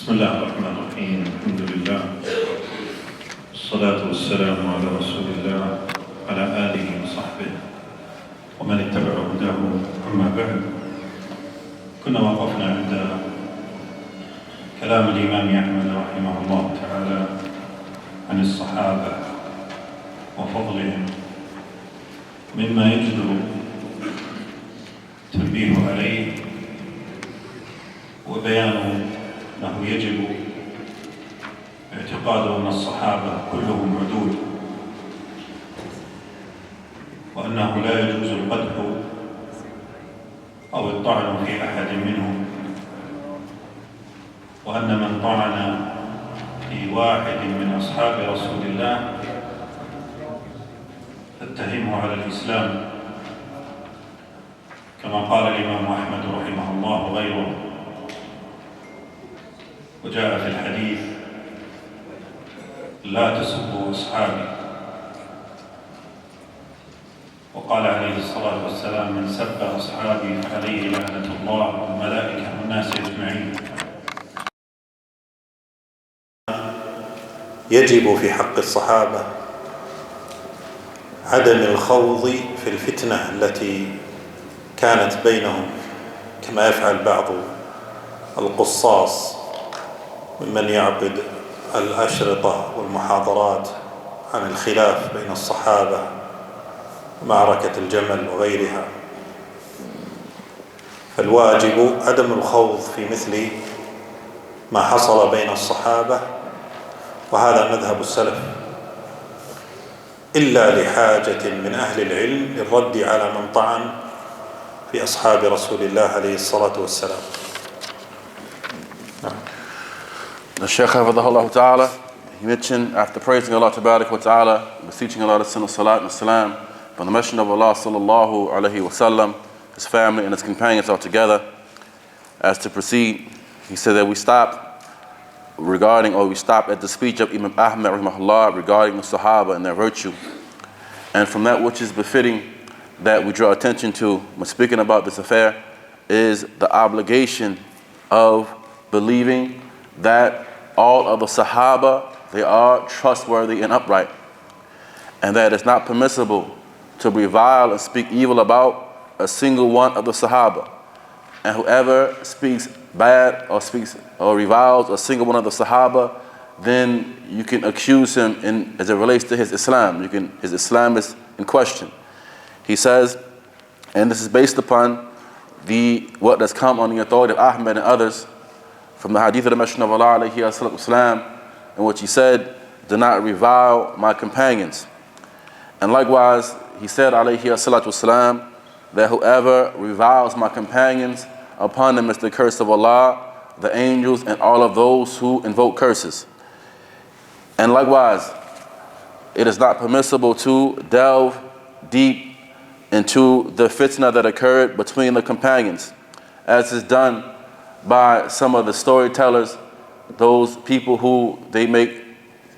بسم الله الرحمن الرحيم الحمد لله والصلاة والسلام على رسول الله على آله وصحبه ومن اتبع هداه أما بعد. كنا وقفنا عند كلام الإمام أحمد رحمه الله تعالى عن الصحابة وفضلهم، مما يجدر التنبيه عليه وبيان أنه يجب اعتقاد أن الصحابة كلهم عدول، وأنه لا يجوز القدح أو الطعن في أحد منهم، وأن من طعن في واحد من أصحاب رسول الله فاتهمه على الإسلام، كما قال الإمام أحمد رحمه الله وغيره. وجاء في الحديث: لا تسبوا أصحابي. وقال عليه الصلاة والسلام: من سب أصحابي فعليه لعنة الله والملائكة والناس أجمعين. يجب في حق الصحابة عدم الخوض في الفتنة التي كانت بينهم، كما يفعل بعض القصاص ممن يعقد الأشرطة والمحاضرات عن الخلاف بين الصحابة، معركة الجمل وغيرها. فالواجب عدم الخوض في مثل ما حصل بين الصحابة، وهذا مذهب السلف، إلا لحاجة من أهل العلم للرد على من طعن في أصحاب رسول الله عليه الصلاة والسلام. The Sheikh Hafidhahullaah ta'ala, he mentioned, after praising Allah tabarak wa ta'ala, beseeching Allah to send a salat and a salam from the Messenger of Allah sallallahu alayhi wa sallam, his family and his companions all together. As to proceed, he said that we stopped at the speech of Imam Ahmad rahimahullah regarding the Sahaba and their virtue. And from that which is befitting that we draw attention to when speaking about this affair is the obligation of believing that all of the Sahaba, they are trustworthy and upright, and that it's not permissible to revile and speak evil about a single one of the Sahaba. And whoever speaks bad or reviles a single one of the Sahaba, then you can accuse him as it relates to his Islam. His Islam is in question. He says, and this is based upon what has come on the authority of Ahmad and others from the hadith of the Messenger of Allah alayhi wasallam, in which he said, do not revile my companions. And likewise, he said alayhi wasallam, that whoever reviles my companions, upon them is the curse of Allah, the angels, and all of those who invoke curses. And likewise, it is not permissible to delve deep into the fitna that occurred between the companions, as is done by some of the storytellers, those people who they make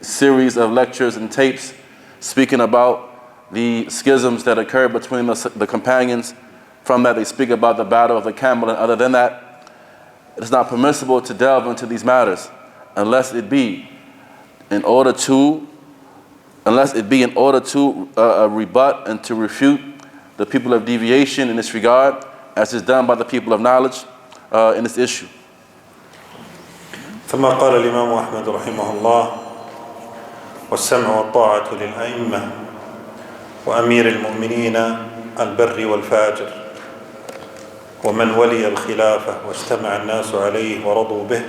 series of lectures and tapes speaking about the schisms that occurred between the companions. From that they speak about the battle of the camel, and other than that, it's not permissible to delve into these matters unless it be in order to rebut and to refute the people of deviation in this regard, as is done by the people of knowledge in this issue. ثم قال الإمام أحمد رحمه الله: والسمع والطاعة للأئمة وأمير المؤمنين البر والفاجر، ومن ولي الخلافة واجتمع الناس عليه ورضوا به،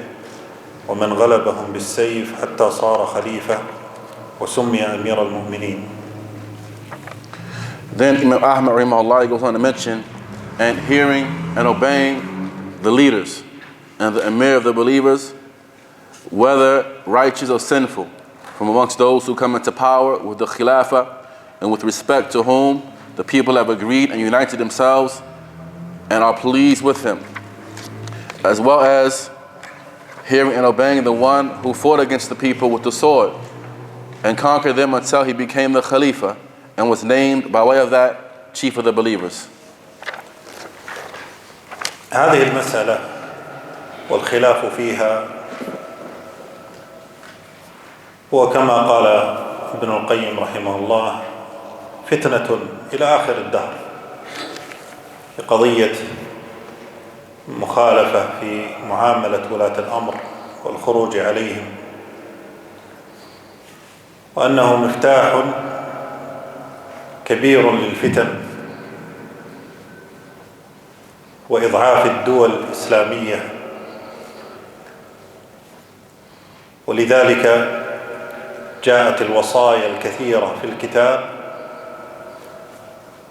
ومن غلبهم بالسيف حتى صار خليفة وسمي أمير المؤمنين. Then Imam Ahmad rahimahullah goes on to mention, and hearing and obeying the leaders and the emir of the believers, whether righteous or sinful, from amongst those who come into power with the khilafah, and with respect to whom the people have agreed and united themselves and are pleased with him, as well as hearing and obeying the one who fought against the people with the sword and conquered them until he became the Khalifa and was named by way of that chief of the believers. هذه المسألة والخلاف فيها وكما قال ابن القيم رحمه الله فتنة إلى آخر الدهر بقضية مخالفة في معاملة ولاة الأمر والخروج عليهم، وأنه مفتاح كبير للفتن وإضعاف الدول الإسلامية. ولذلك جاءت الوصايا الكثيرة في الكتاب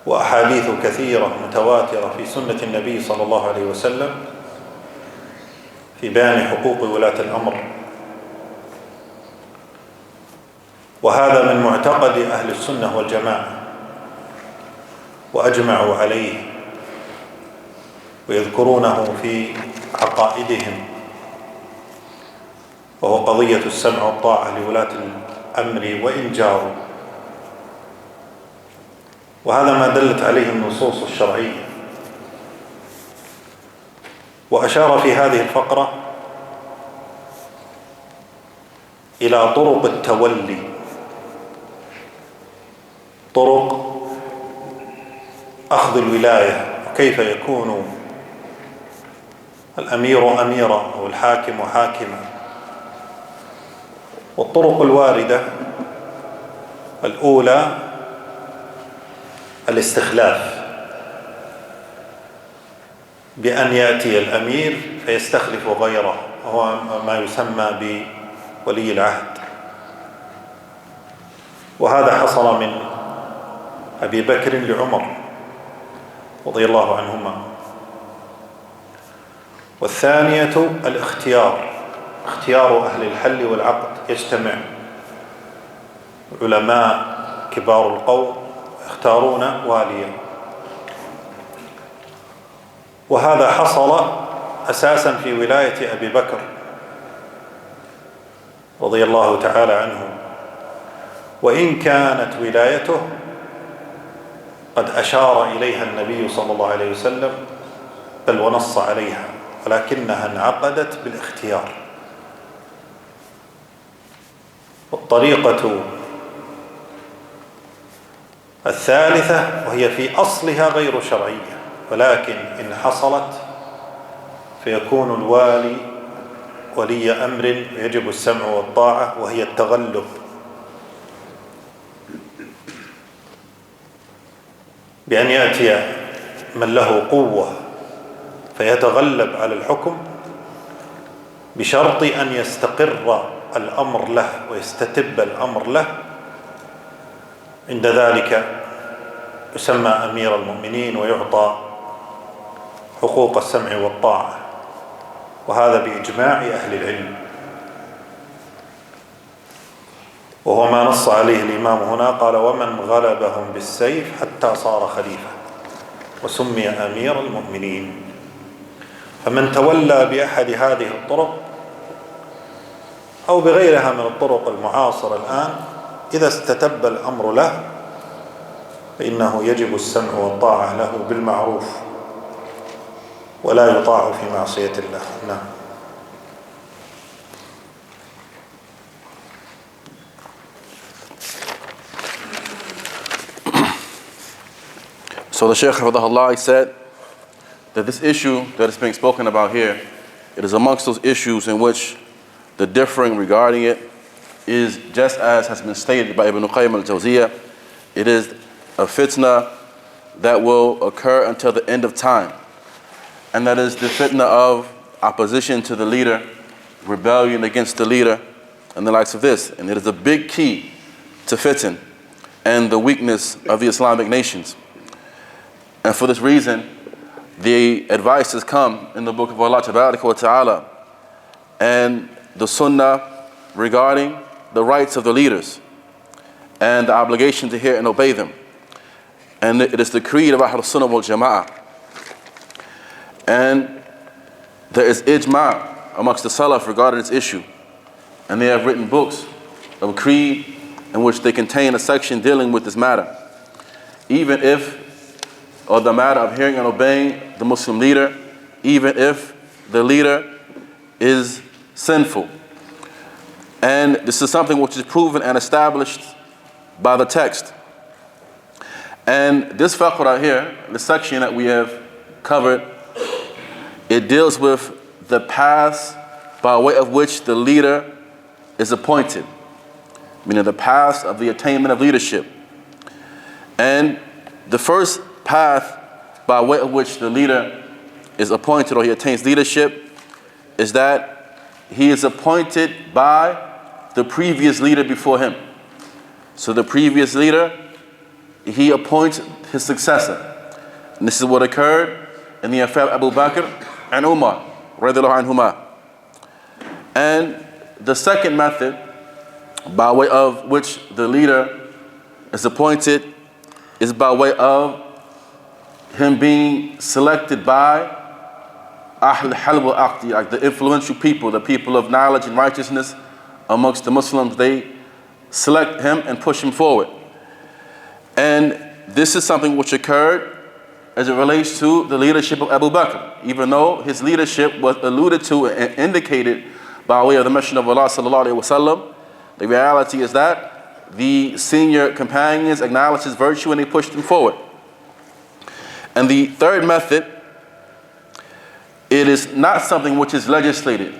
وأحاديث كثيرة متواترة في سنة النبي صلى الله عليه وسلم في بيان حقوق ولاة الأمر. وهذا من معتقد أهل السنة والجماعة وأجمعوا عليه ويذكرونه في عقائدهم، وهو قضية السمع والطاعة لولاة الأمر وإن جاروا. وهذا ما دلت عليه النصوص الشرعية. وأشار في هذه الفقرة إلى طرق التولي، طرق أخذ الولاية، وكيف يكون الأمير أميرا أو الحاكم حاكما. والطرق الواردة الأولى الاستخلاف، بأن يأتي الأمير فيستخلف غيره، وهو ما يسمى بولي العهد. وهذا حصل من أبي بكر لعمر رضي الله عنهما. والثانية الاختيار، اختيار أهل الحل والعقد، يجتمع علماء كبار القوم يختارون واليا. وهذا حصل أساسا في ولاية أبي بكر رضي الله تعالى عنه، وإن كانت ولايته قد أشار إليها النبي صلى الله عليه وسلم بل ونص عليها، ولكنها انعقدت بالاختيار. والطريقة الثالثة وهي في أصلها غير شرعية، ولكن إن حصلت فيكون الوالي ولي أمر ويجب السمع والطاعة، وهي التغلب. بأن يأتي من له قوة فيتغلب على الحكم بشرط أن يستقر الأمر له ويستتب الأمر له. عند ذلك يسمى أمير المؤمنين ويعطى حقوق السمع والطاعة، وهذا بإجماع أهل العلم، وهو ما نص عليه الإمام هنا. قال: ومن غلبهم بالسيف حتى صار خليفة وسمي أمير المؤمنين. فمن تولى بأحد هذه الطرق أو بغيرها من الطرق المعاصرة الآن، إذا استتب الأمر له فإنه يجب السمع والطاعة له بالمعروف ولا يطاع في معصية الله. نعم. So the Sheikh Hafidhahullaah said that this issue that is being spoken about here, it is amongst those issues in which the differing regarding it is just as has been stated by Ibn Qayyim al-Jawziyyah. It is a fitna that will occur until the end of time, and that is the fitna of opposition to the leader, rebellion against the leader, and the likes of this. And it is a big key to fitan and the weakness of the Islamic nations. And for this reason, the advice has come in the book of Allah Ta'ala and the Sunnah regarding the rights of the leaders and the obligation to hear and obey them. And it is the creed of Ahl-Sunnah wal Jama'ah. And there is ijma' amongst the Salaf regarding this issue. And they have written books of creed in which they contain a section dealing with this matter. Even if, or the matter of hearing and obeying the Muslim leader, even if the leader is sinful. And this is something which is proven and established by the text. And this faqra here, the section that we have covered, it deals with the paths by way of which the leader is appointed, meaning the paths of the attainment of leadership. And the first path by way of which the leader is appointed or he attains leadership is that he is appointed by the previous leader before him. So the previous leader, he appoints his successor. And this is what occurred in the affair of Abu Bakr and Umar, radiallahu anhuma. And the second method by way of which the leader is appointed is by way of him being selected by Ahl Halb al-Aqdi, like the influential people, the people of knowledge and righteousness amongst the Muslims. They select him and push him forward. And this is something which occurred as it relates to the leadership of Abu Bakr, even though his leadership was alluded to and indicated by way of the Messenger of Allah sallallahu alaihi wasallam. The reality is that the senior companions acknowledged his virtue and they pushed him forward. And the third method, it is not something which is legislated.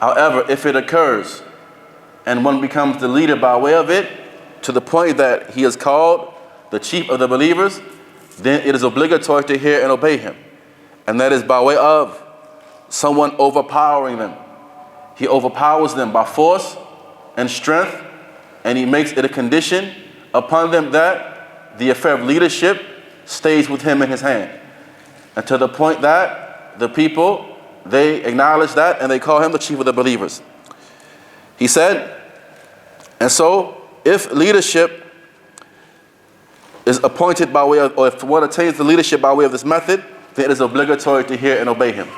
However, if it occurs and one becomes the leader by way of it, to the point that he is called the chief of the believers, then it is obligatory to hear and obey him. And that is by way of someone overpowering them. He overpowers them by force and strength, and he makes it a condition upon them that the affair of leadership stays with him in his hand. And to the point that the people, they acknowledge that and they call him the chief of the believers. He said, and so if leadership is appointed by way of, or if one attains the leadership by way of this method, then it is obligatory to hear and obey him.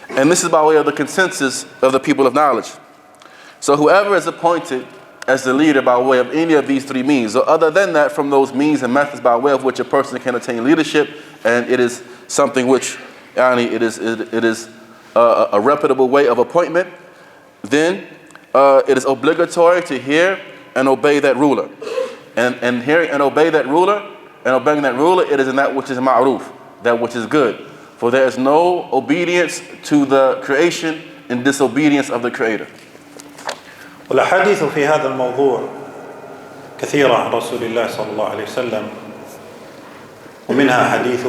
And this is by way of the consensus of the people of knowledge. So whoever is appointed as the leader by way of any of these three means, or other than that, from those means and methods by way of which a person can attain leadership, and it is something which, it is a reputable way of appointment, then it is obligatory to hear and obey that ruler. And hearing and obey that ruler, and obeying that ruler, it is in that which is ma'ruf, that which is good. For there is no obedience to the creation and disobedience of the Creator. والأحاديث في هذا الموضوع كثيرة عن رسول الله صلى الله عليه وسلم، ومنها حديث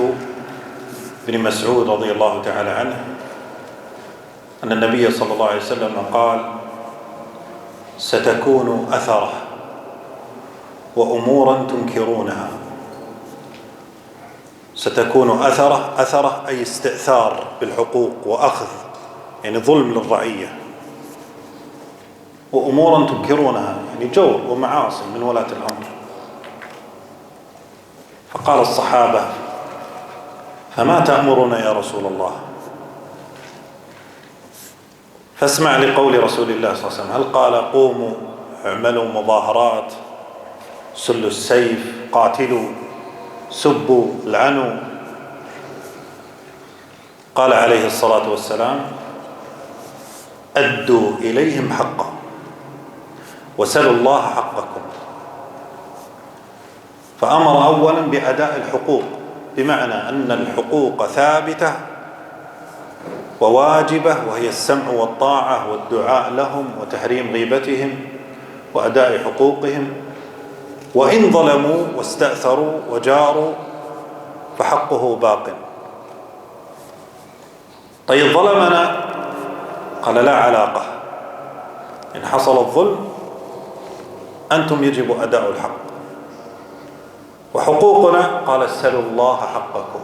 ابن مسعود رضي الله تعالى عنه أن النبي صلى الله عليه وسلم قال: ستكون أثرة وأمورا تنكرونها. ستكون أثرة أي استئثار بالحقوق وأخذ، يعني ظلم للرعية، وأمورا تنكرونها يعني جور ومعاصي من ولاة الأمر. فقال الصحابة: فما تأمرنا يا رسول الله؟ فاسمع لقول رسول الله صلى الله عليه وسلم: هل قال قوموا اعملوا مظاهرات، سلوا السيف، قاتلوا، سبوا، لعنوا؟ قال عليه الصلاة والسلام: أدوا إليهم حقهم وسلوا الله حقكم. فأمر أولا بأداء الحقوق، بمعنى أن الحقوق ثابتة وواجبة، وهي السمع والطاعة والدعاء لهم وتحريم غيبتهم وأداء حقوقهم، وإن ظلموا واستأثروا وجاروا فحقه باق. طيب ظلمنا؟ قال: لا علاقة، إن حصل الظلم أنتم يجب أداء الحق. وحقوقنا؟ قال: سلوا الله حقكم.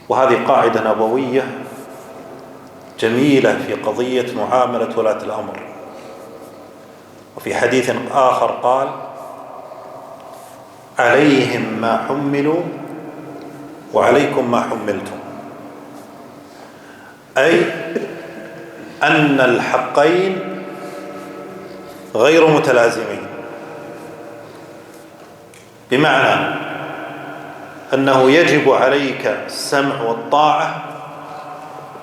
وهذه قاعدة نبوية جميلة في قضية معاملة ولاة الأمر. وفي حديث آخر قال: عليهم ما حملوا وعليكم ما حملتم، أي أن الحقين غير متلازمين، بمعنى أنه يجب عليك السمع والطاعة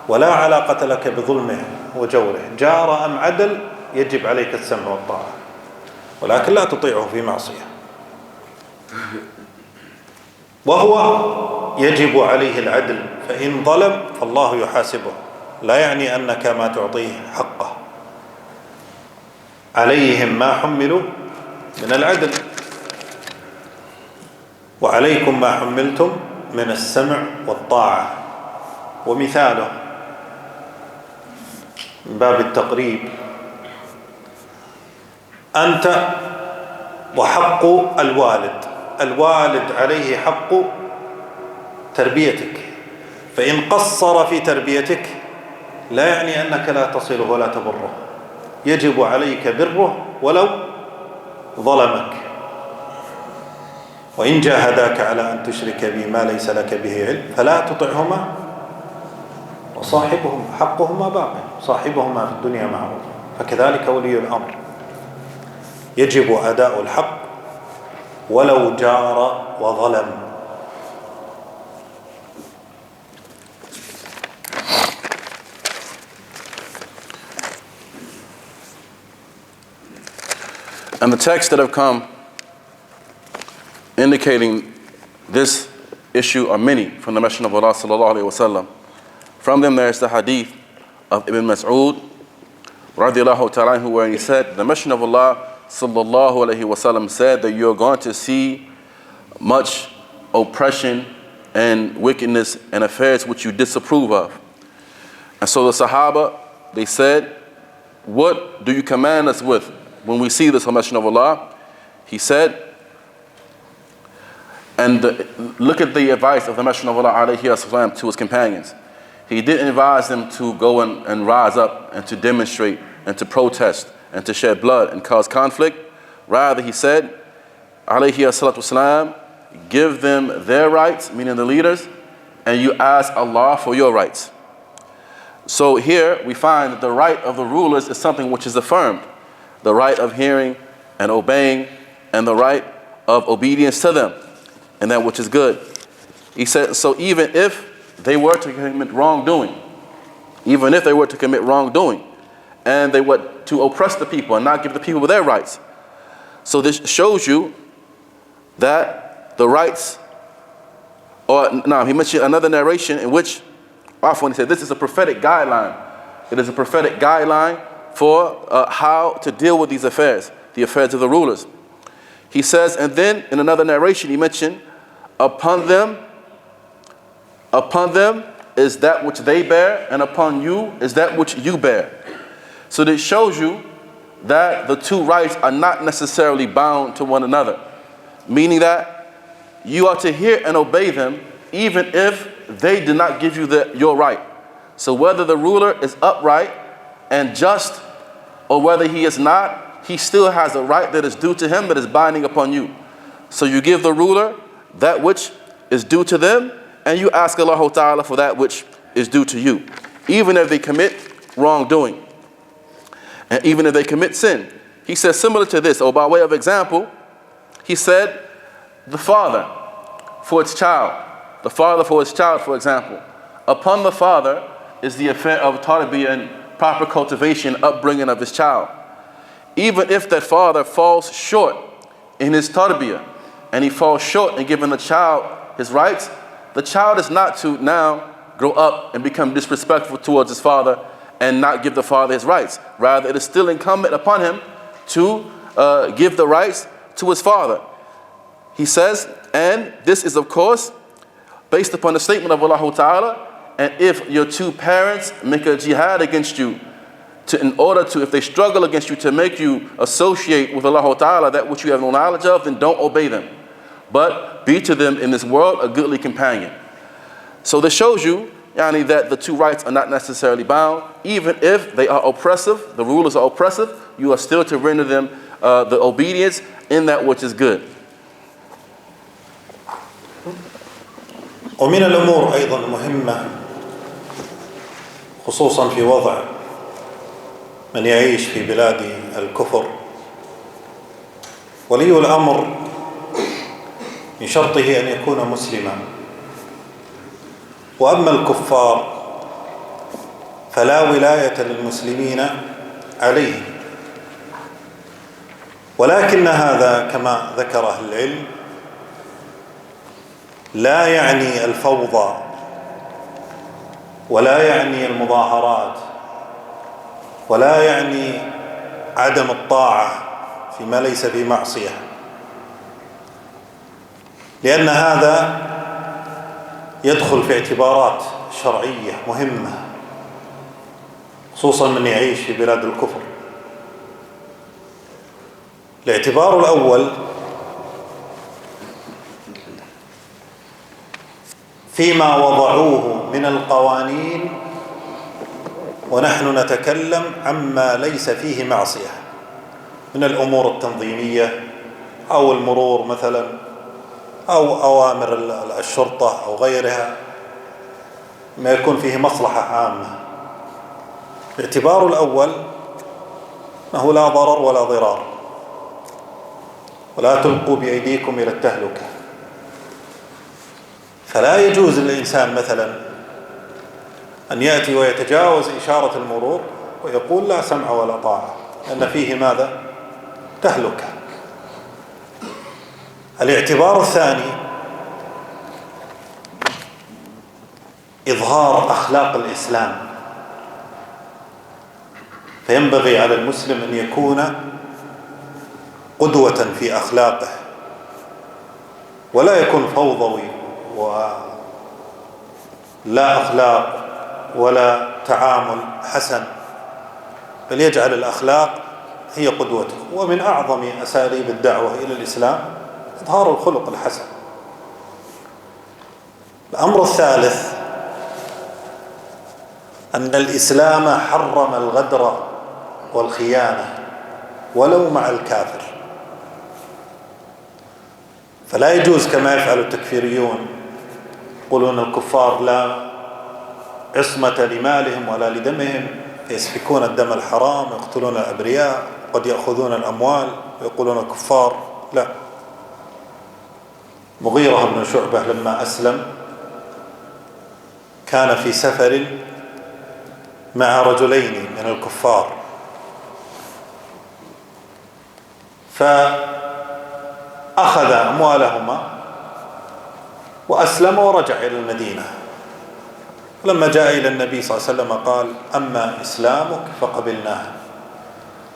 ولا علاقة لك بظلمه وجوره، جار أم عدل يجب عليك السمع والطاعة، ولكن لا تطيعه في معصية. وهو يجب عليه العدل، فإن ظلم فالله يحاسبه، لا يعني أنك ما تعطيه حقه. عليهم ما حملوا من العدل وعليكم ما حملتم من السمع والطاعة. ومثاله من باب التقريب: أنت وحق الوالد عليه حق تربيتك، فإن قصر في تربيتك لا يعني أنك لا تصله ولا تبره، يجب عليك بره ولو ظلمك. وإن جاهداك على أن تشرك بي ما ليس لك به علم فلا تطعهما وصاحبهم حقهما باق، صاحبهما في الدنيا معروف. فكذلك ولي الأمر يجب أداء الحق ولو جار وظلم. And the texts that have come indicating this issue are many from the Messenger of Allah sallallahu alaihi wasallam. From them there is the hadith of Ibn Mas'ud radiyallahu ta'ala anhu, where he said, the Messenger of Allah sallallahu alaihi wasallam said that you're going to see much oppression and wickedness and affairs which you disapprove of. And so the Sahaba, they said, what do you command us with when we see this, O Messenger of Allah? He said, and look at the advice of the Messenger of Allah alayhi wasallam to his companions. He didn't advise them to go and rise up and to demonstrate and to protest and to shed blood and cause conflict. Rather, he said, alayhi salatu wasalam, give them their rights, meaning the leaders, and you ask Allah for your rights. So here we find that the right of the rulers is something which is affirmed. The right of hearing and obeying, and the right of obedience to them, and that which is good. He said, so even if they were to commit wrongdoing, and they were to oppress the people and not give the people their rights. So this shows you that the rights, he mentioned another narration in which, often he said, this is a prophetic guideline. It is a prophetic guideline for how to deal with these affairs, the affairs of the rulers. He says, and then in another narration he mentioned, upon them is that which they bear, and upon you is that which you bear. So this shows you that the two rights are not necessarily bound to one another, meaning that you are to hear and obey them even if they did not give you your right. So whether the ruler is upright and just or whether he is not, he still has a right that is due to him that is binding upon you. So you give the ruler that which is due to them, and you ask Allah Ta'ala for that which is due to you, even if they commit wrongdoing, and even if they commit sin. He says similar to this, or by way of example, he said the father for its child, for example. Upon the father is the affair of tarbiyah and proper cultivation, upbringing of his child. Even if that father falls short in his tarbiyah, and he falls short in giving the child his rights, the child is not to now grow up and become disrespectful towards his father and not give the father his rights. Rather, it is still incumbent upon him to give the rights to his father. He says, and this is of course based upon the statement of Allah Ta'ala, and if your two parents make a jihad against you, if they struggle against you to make you associate with Allah Ta'ala that which you have no knowledge of, then don't obey them. But be to them in this world a goodly companion. So this shows you that the two rights are not necessarily bound. Even if they are oppressive, the rulers are oppressive, you are still to render them the obedience in that which is good. ومن الأمور أيضا مهمة خصوصا في وضع من يعيش في بلاد الكفر، ولي الأمر من شرطه أن يكون مسلما. وأما الكفار فلا ولاية للمسلمين عليهم. ولكن هذا كما ذكر أهل العلم لا يعني الفوضى ولا يعني المظاهرات ولا يعني عدم الطاعة فيما ليس بمعصية، لأن هذا يدخل في اعتبارات شرعية مهمة، خصوصا من يعيش في بلاد الكفر. الاعتبار الأول فيما وضعوه من القوانين، ونحن نتكلم عما ليس فيه معصية من الأمور التنظيمية أو المرور مثلا أو أوامر الشرطة أو غيرها، ما يكون فيه مصلحة عامة. الاعتبار الأول أنه لا ضرر ولا ضرار، ولا تلقوا بأيديكم إلى التهلكة. فلا يجوز للإنسان مثلا أن يأتي ويتجاوز إشارة المرور ويقول لا سمع ولا طاعة، لأن فيه ماذا؟ تهلكة. الاعتبار الثاني إظهار أخلاق الإسلام، فينبغي على المسلم أن يكون قدوة في أخلاقه، ولا يكون فوضوي ولا أخلاق ولا تعامل حسن، بل يجعل الأخلاق هي قدوته. ومن أعظم أساليب الدعوة إلى الإسلام إظهار الخلق الحسن. الأمر الثالث أن الإسلام حرم الغدر والخيانة ولو مع الكافر، فلا يجوز كما يفعل التكفيريون، يقولون الكفار لا عصمة لمالهم ولا لدمهم، يسفكون الدم الحرام، يقتلون الأبرياء، قد يأخذون الأموال ويقولون كفار. لا، مغيرة بن شعبة لما أسلم كان في سفر مع رجلين من الكفار، فأخذ أموالهما وأسلم ورجع إلى المدينة. لما جاء إلى النبي صلى الله عليه وسلم قال: أما إسلامك فقبلناه،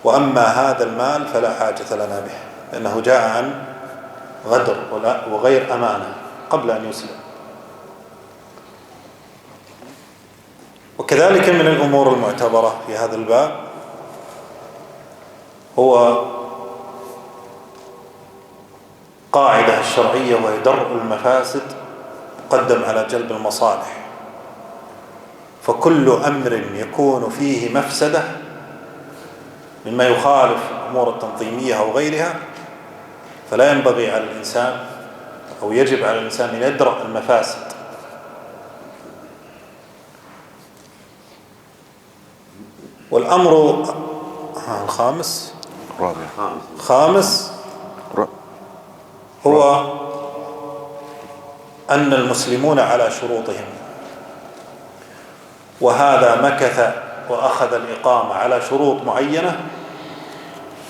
وأما هذا المال فلا حاجة لنا به، لأنه جاء عن غدر وغير أمانة قبل أن يسلم. وكذلك من الأمور المعتبرة في هذا الباب هو قاعدة الشرعية، وهي درء المفاسد مقدم على جلب المصالح. فكل أمر يكون فيه مفسدة مما يخالف الأمور التنظيمية أو غيرها، فلا ينبغي على الإنسان أو يجب على الإنسان أن يدرأ المفاسد. والأمر الخامس هو أن المسلمون على شروطهم، وهذا مكث وأخذ الإقامة على شروط معينة،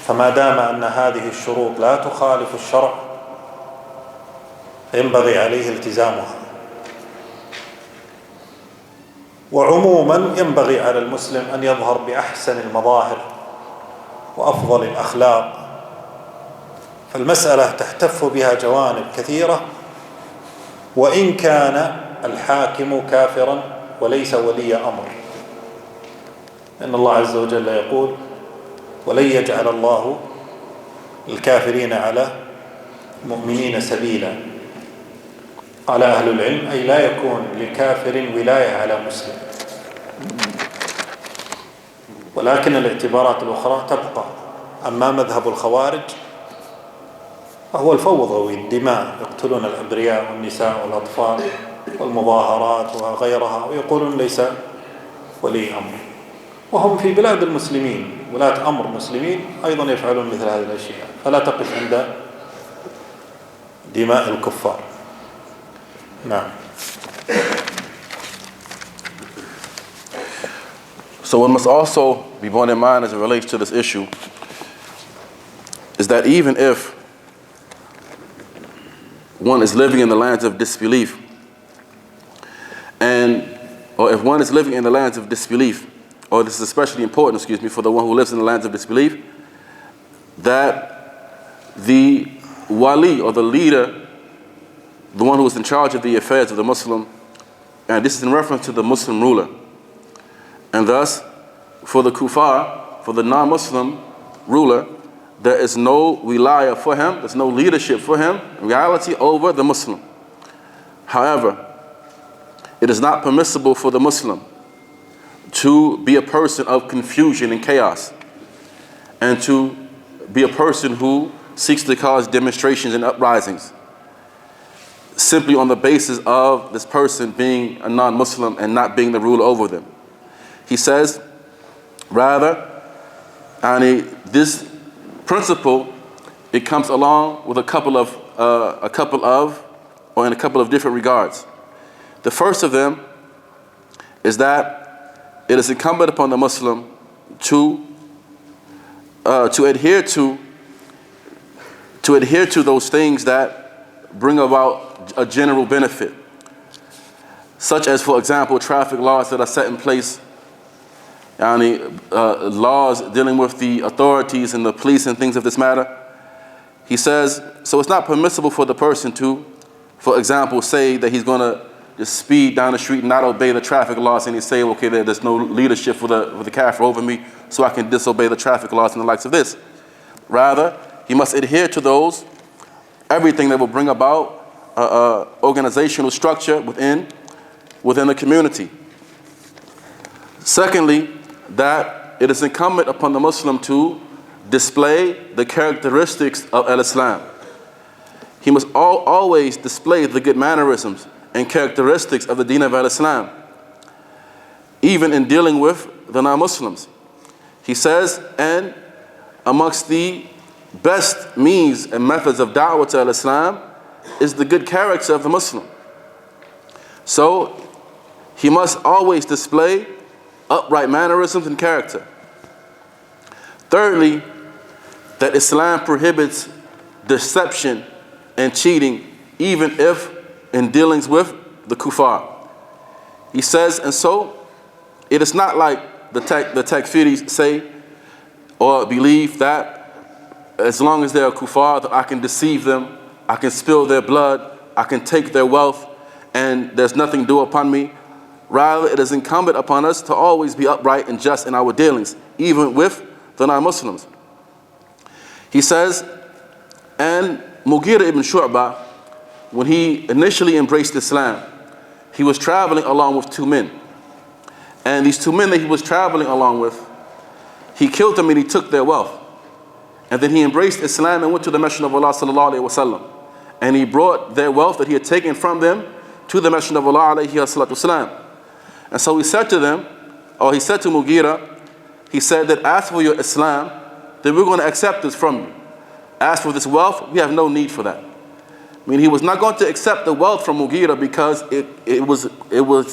فما دام أن هذه الشروط لا تخالف الشرع فينبغي عليه التزامها. وعموما ينبغي على المسلم أن يظهر بأحسن المظاهر وأفضل الأخلاق، فالمسألة تحتف بها جوانب كثيرة، وإن كان الحاكم كافرا وليس ولي أمر، لأن الله عز وجل يقول: ولن يجعل الله الكافرين على المؤمنين سبيلا. قال أهل العلم: أي لا يكون لكافر ولاية على مسلم. ولكن الاعتبارات الأخرى تبقى. أما مذهب الخوارج فهو الفوضوي، الدماء، يقتلون الأبرياء والنساء والأطفال والمظاهرات وغيرها، ويقولون ليس ولي أمر، وهم في بلاد المسلمين ولاة أمر مسلمين أيضا يفعلون مثل هذه الأشياء، فلا تقف عند دماء الكفار. نعم. So what must also be borne in mind as it relates to this issue is that even if one is living in the lands of disbelief, or if one is living in the lands of disbelief, or this is especially important, for the one who lives in the lands of disbelief, that the wali, or the leader, the one who is in charge of the affairs of the Muslim, and this is in reference to the Muslim ruler, and thus for the kuffar, for the non-Muslim ruler, there is no wilayah for him, there's no leadership for him, in reality, over the Muslim. However, it is not permissible for the Muslim to be a person of confusion and chaos, and to be a person who seeks to cause demonstrations and uprisings simply on the basis of this person being a non-Muslim and not being the ruler over them. He says, rather, this principle, it comes along with in a couple of different regards. The first of them is that it is incumbent upon the Muslim to adhere to those things that bring about a general benefit, such as, for example, traffic laws that are set in place, laws dealing with the authorities and the police and things of this matter. He says, so it's not permissible for the person to, for example, say that he's going to just speed down the street and not obey the traffic laws, and he say, okay, there's no leadership for the kafir over me, so I can disobey the traffic laws and the likes of this. Rather, he must adhere to those, everything that will bring about organizational structure within the community. Secondly, that it is incumbent upon the Muslim to display the characteristics of al-Islam. He must always display the good mannerisms and characteristics of the deen of al-Islam, even in dealing with the non-Muslims. He says, and amongst the best means and methods of da'wah to al-Islam is the good character of the Muslim. So he must always display upright mannerisms and character. Thirdly, that Islam prohibits deception and cheating, even if in dealings with the kuffar. He says, and so it is not like the takfiris say or believe that as long as they are kuffar, that I can deceive them, I can spill their blood, I can take their wealth, and there's nothing due upon me. Rather, it is incumbent upon us to always be upright and just in our dealings, even with the non-Muslims. He says, and Mughira ibn Shu'bah, when he initially embraced Islam, he was traveling along with two men. And these two men that he was traveling along with, he killed them and he took their wealth. And then he embraced Islam and went to the Messenger of Allah sallallahu alaihi wasallam. And he brought their wealth that he had taken from them to the Messenger of Allah alayhi salatu wasalam. And so he said to them, or he said to Mughira, he said that as for your Islam, then we're going to accept this from you. As for this wealth, we have no need for that. I mean, he was not going to accept the wealth from Mughira because it was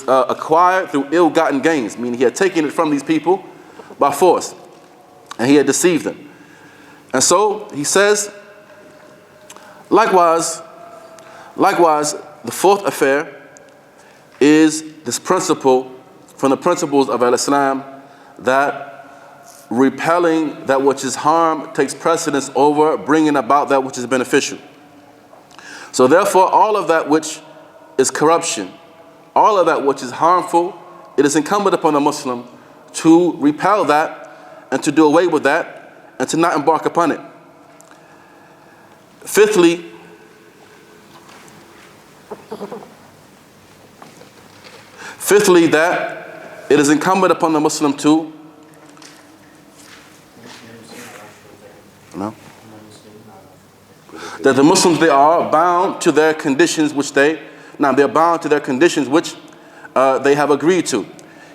acquired through ill-gotten gains. I mean, he had taken it from these people by force, and he had deceived them. And so he says, likewise, the fourth affair is this principle from the principles of al-Islam, that repelling that which is harm takes precedence over bringing about that which is beneficial. So therefore, all of that which is corruption, all of that which is harmful, it is incumbent upon a Muslim to repel that and to do away with that and to not embark upon it. Fifthly, that it is incumbent upon the Muslim to that the Muslims, they are bound to their conditions which they're bound to their conditions which they have agreed to.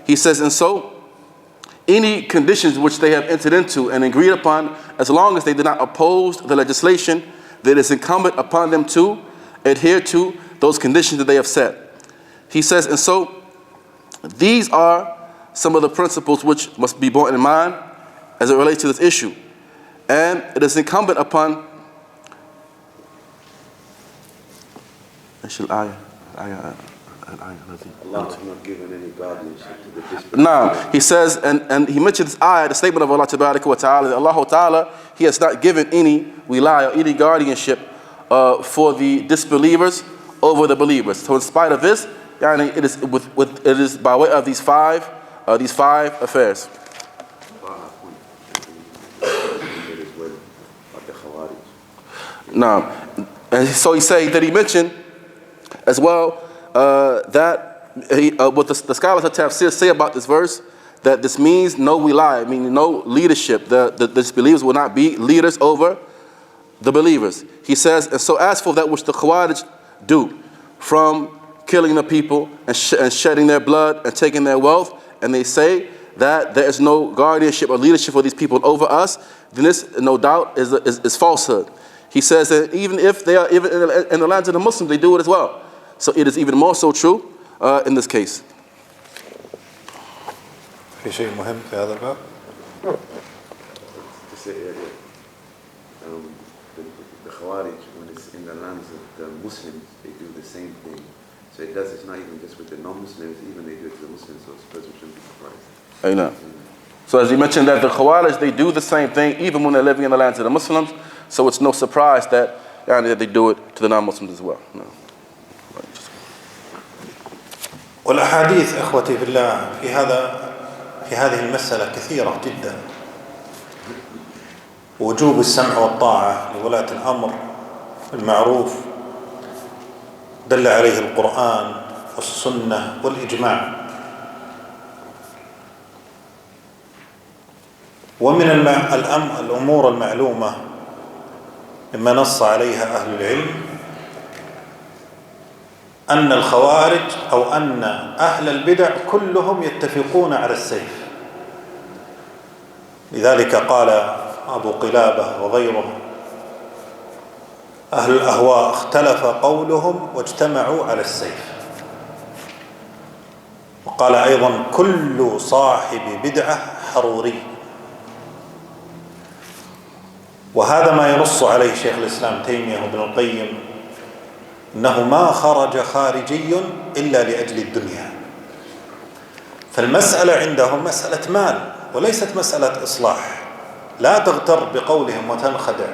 He says, and so any conditions which they have entered into and agreed upon, as long as they did not oppose the legislation, that is incumbent upon them to adhere to those conditions that they have set. He says, and so these are some of the principles which must be borne in mind as it relates to this issue. And it is incumbent upon Allah has not given any guardianship to the disbelievers. Now, he says, and he mentioned this ayah, the statement of Allah Tabaraka wa Ta'ala, that Allah Ta'ala, He has not given any wilayah, any guardianship for the disbelievers over the believers. So in spite of this, it is by way of these five affairs. Now, and so he said that he mentioned as well that what the scholars of tafsir say about this verse, that this means no wilayah, meaning no leadership. The disbelievers will not be leaders over the believers. He says, and so as for that which the Khawarij do, from killing the people and shedding their blood and taking their wealth, and they say that there is no guardianship or leadership for these people over us, then this no doubt is falsehood. He says that even if they are even in the lands of the Muslims, they do it as well. So it is even more so true in this case. في شيء مهم في هذا الباب؟ To say the Khawarij, when it's in the lands of the Muslims, they do the same thing. So it's not even just with the non-Muslims, even they do it to the Muslims, so I suppose we shouldn't be surprised. I know. So as he mentioned that the Khawarij, they do the same thing even when they're living in the lands of the Muslims, so it's no surprise that they do it to the non-Muslims as well. No. والأحاديث إخوتي في الله في هذه المسألة كثيرة جدا. وجوب السمع والطاعة لولاة الأمر بالمعروف دل عليه القرآن والسنة والإجماع. ومن الأمور المعلومة مما نص عليها أهل العلم أن الخوارج أو أن أهل البدع كلهم يتفقون على السيف. لذلك قال أبو قلابة وغيره: أهل الأهواء اختلف قولهم واجتمعوا على السيف. وقال أيضا: كل صاحب بدعة حروري. وهذا ما ينص عليه شيخ الإسلام تيمية وابن القيم، إنه ما خرج خارجي إلا لأجل الدنيا. فالمسألة عندهم مسألة مال وليست مسألة إصلاح. لا تغتر بقولهم وتنخدع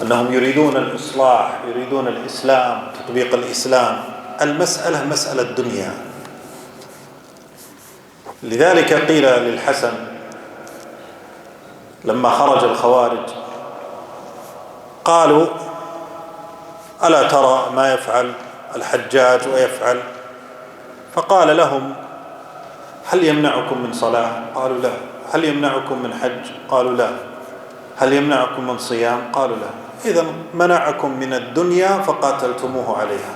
أنهم يريدون الإصلاح، يريدون الإسلام، تطبيق الإسلام. المسألة مسألة دنيا. لذلك قيل للحسن لما خرج الخوارج، قالوا: ألا ترى ما يفعل الحجاج ويفعل؟ فقال لهم: هل يمنعكم من صلاة؟ قالوا لا. هل يمنعكم من حج؟ قالوا لا. هل يمنعكم من صيام؟ قالوا لا. إذن منعكم من الدنيا فقاتلتموه عليها.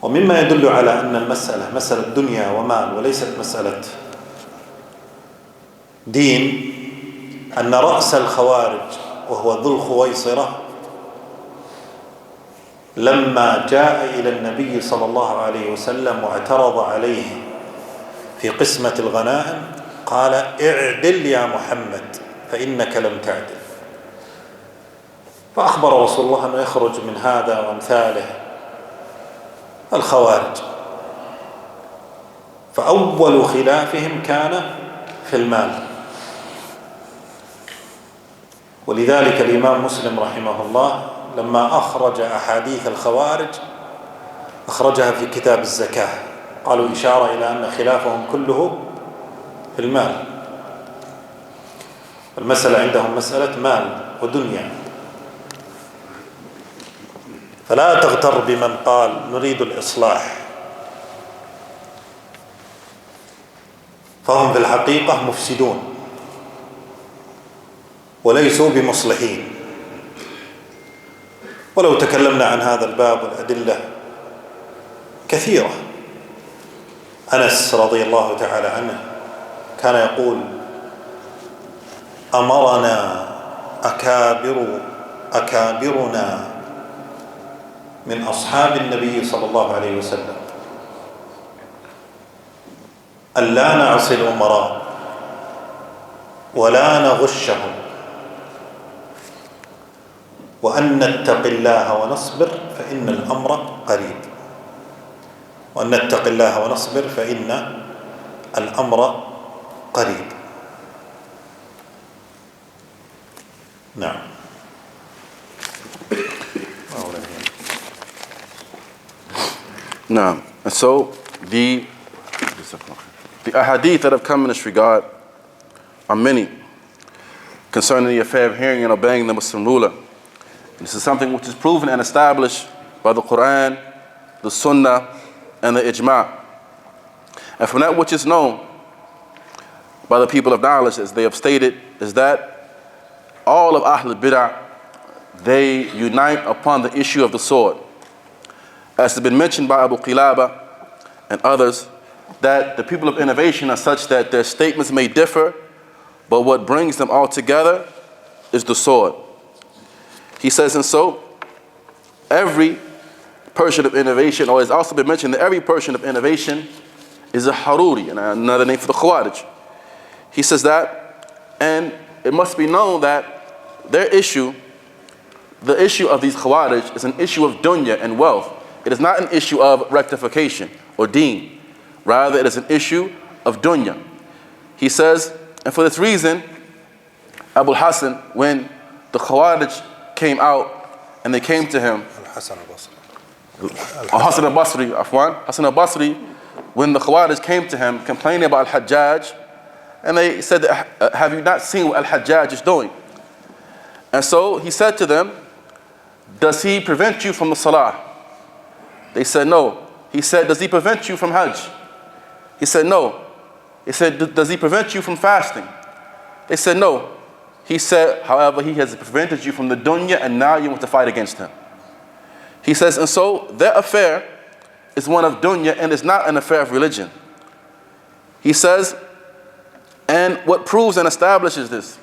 ومما يدل على أن المسألة مسألة دنيا ومال وليست مسألة دين أن رأس الخوارج وهو ذو الخويصرة لما جاء إلى النبي صلى الله عليه وسلم واعترض عليه في قسمة الغنائم قال: اعدل يا محمد فإنك لم تعدل. فأخبر رسول الله أنه يخرج من هذا وأمثاله الخوارج. فأول خلافهم كان في المال. ولذلك الإمام مسلم رحمه الله لما أخرج أحاديث الخوارج أخرجها في كتاب الزكاة، قالوا إشارة إلى أن خلافهم كله في المال. المسألة عندهم مسألة مال ودنيا. فلا تغتر بمن قال نريد الإصلاح، فهم في الحقيقة مفسدون وليسوا بمصلحين. ولو تكلمنا عن هذا الباب والأدلة كثيرة. أنس رضي الله تعالى عنه كان يقول: أمرنا أكابرنا من أصحاب النبي صلى الله عليه وسلم أن لا نعصي الأمراء ولا نغشهم وأن نتقي الله ونصبر فإن الأمر قريب. وأن نتقي الله ونصبر فإن الأمر قريب. نعم. Now, and so the ahadith that have come in this regard are many concerning the affair of hearing and obeying the Muslim ruler. And this is something which is proven and established by the Qur'an, the Sunnah, and the Ijma'. And from that which is known by the people of knowledge, as they have stated, is that all of Ahl al-Bid'ah, they unite upon the issue of the sword. As has been mentioned by Abu Qilaba and others, that the people of innovation are such that their statements may differ, but what brings them all together is the sword. He says, and so every person of innovation, or it's also been mentioned that every person of innovation is a Haruri, and another name for the Khawarij. He says that, and it must be known that their issue, the issue of these Khawarij, is an issue of dunya and wealth. It is not an issue of rectification or deen. Rather, it is an issue of dunya. He says, and for this reason, Abu Hassan, when the Khawarij came out and they came to him, Hassan al-Basri, when the Khawarij came to him complaining about al-Hajjaj, and they said, have you not seen what al-Hajjaj is doing? And so he said to them, does he prevent you from the salah? They said, no. He said, does he prevent you from Hajj? He said, no. He said, does he prevent you from fasting? They said, no. He said, however, he has prevented you from the dunya and now you want to fight against him. He says, and so their affair is one of dunya and is not an affair of religion. He says, and what proves and establishes this,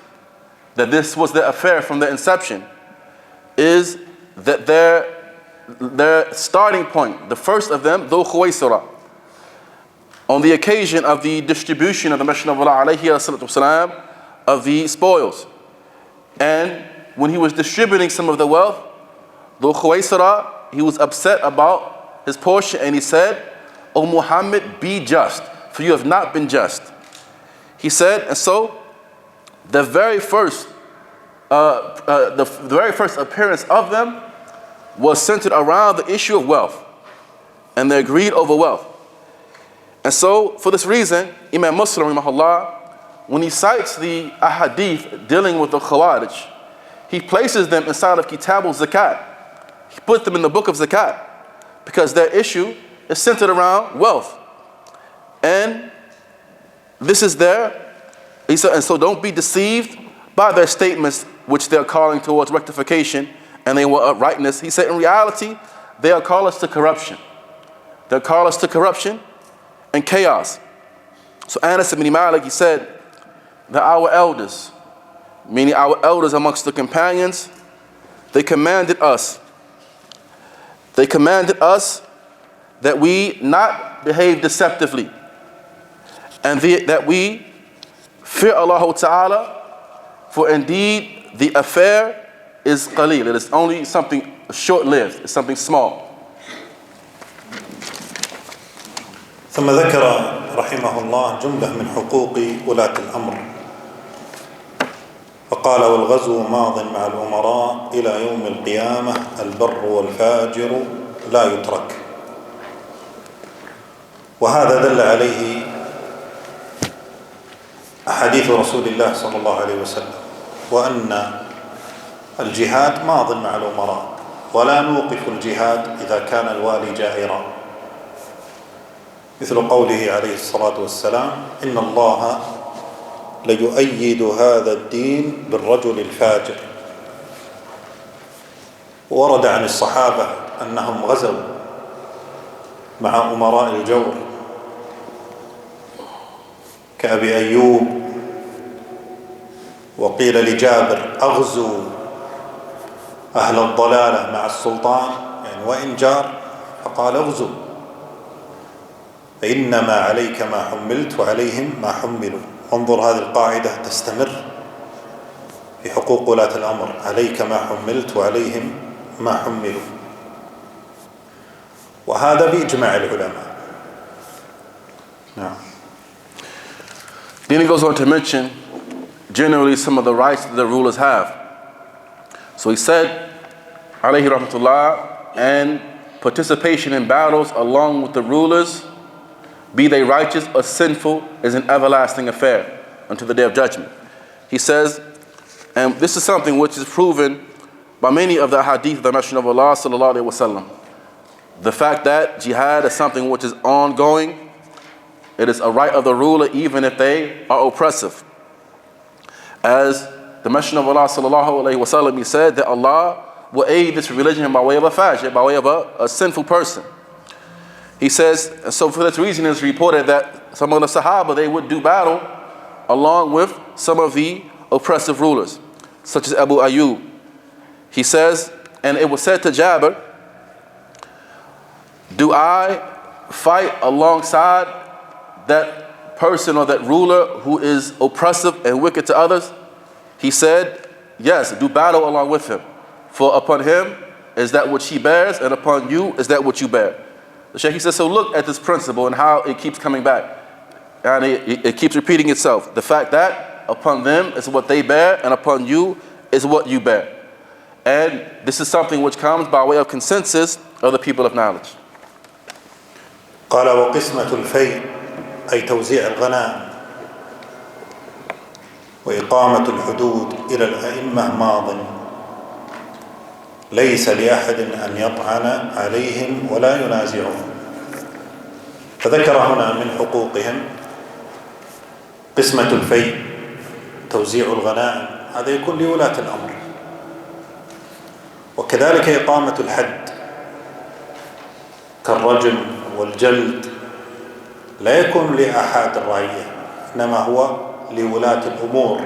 that this was their affair from the inception, is that their starting point, the first of them, Dhul Khuwaysira, on the occasion of the distribution of the Messenger of Allah alayhi wasallam of the spoils. And when he was distributing some of the wealth, Dhul Khuwaysira, he was upset about his portion and he said, O Muhammad, be just, for you have not been just. He said, and so the very first appearance of them was centered around the issue of wealth and their greed over wealth. And so for this reason, Imam Muslim rahimahullah, when he cites the ahadith dealing with the Khawarij, he places them inside of Kitab al-Zakat. He puts them in the book of Zakat because their issue is centered around wealth. And this is there. He said, and so don't be deceived by their statements which they're calling towards rectification and they want uprightness. He said, in reality, they'll call us to corruption. They'll call us to corruption and chaos. So Anas ibn Malik, he said that our elders, meaning our elders amongst the companions, they commanded us that we not behave deceptively and that we fear Allah Ta'ala, for indeed the affair is qaleel. It is only something short-lived. It's something small. ثم ذكر رحمه الله جملة من حقوق ولاة الأمر فقال والغزو ماض مع الأمراء إلى يوم القيامة البر والفاجر لا يترك. وهذا دل عليه أحاديث رسول الله صلى الله عليه وسلم وأن الجهاد ماض مع الأمراء ولا نوقف الجهاد إذا كان الوالي جائرا، مثل قوله عليه الصلاة والسلام إن الله ليؤيد هذا الدين بالرجل الفاجر. ورد عن الصحابة أنهم غزوا مع أمراء الجور كأبي أيوب، وقيل لجابر أغزوا أهل الضلالة مع السلطان، يعني وإن جار فقال اغزوا. فإنما عليك ما حملت وعليهم ما حملوا. انظر هذه القاعدة تستمر في حقوق ولاة الأمر، عليك ما حملت وعليهم ما حملوا، وهذا بإجماع العلماء. نعم. Then he goes on to mention generally some of the rights that the rulers have. So he said, alayhi rahmatullah, and participation in battles along with the rulers, be they righteous or sinful, is an everlasting affair unto the day of judgment. He says, and this is something which is proven by many of the hadith of the Messenger of Allah sallallahu alaihi wasallam. The fact that jihad is something which is ongoing, it is a right of the ruler even if they are oppressive. As the Messenger of Allah sallallahu alaihi wasallam, he said that Allah will aid this religion by way of a fajr, by way of a sinful person. He says, so for this reason it's reported that some of the Sahaba, they would do battle along with some of the oppressive rulers, such as Abu Ayyub. He says, and it was said to Jabir, do I fight alongside that person or that ruler who is oppressive and wicked to others? He said, yes, do battle along with him. For upon him is that which he bears, and upon you is that which you bear. The Shaykh, he says, so look at this principle and how it keeps coming back. And it keeps repeating itself. The fact that upon them is what they bear, and upon you is what you bear. And this is something which comes by way of consensus of the people of knowledge. قال وقسمة الفيء أي توزيع الغنائم وإقامة الحدود إلى الأئمة ماضٍ ليس لأحد أن يطعن عليهم ولا ينازعهم. فذكر هنا من حقوقهم قسمة الفيء توزيع الغنائم، هذا يكون لولاة الأمر، وكذلك إقامة الحد كالرجم والجلد لا يكون لأحد الرعية، إنما هو لولاة الأمور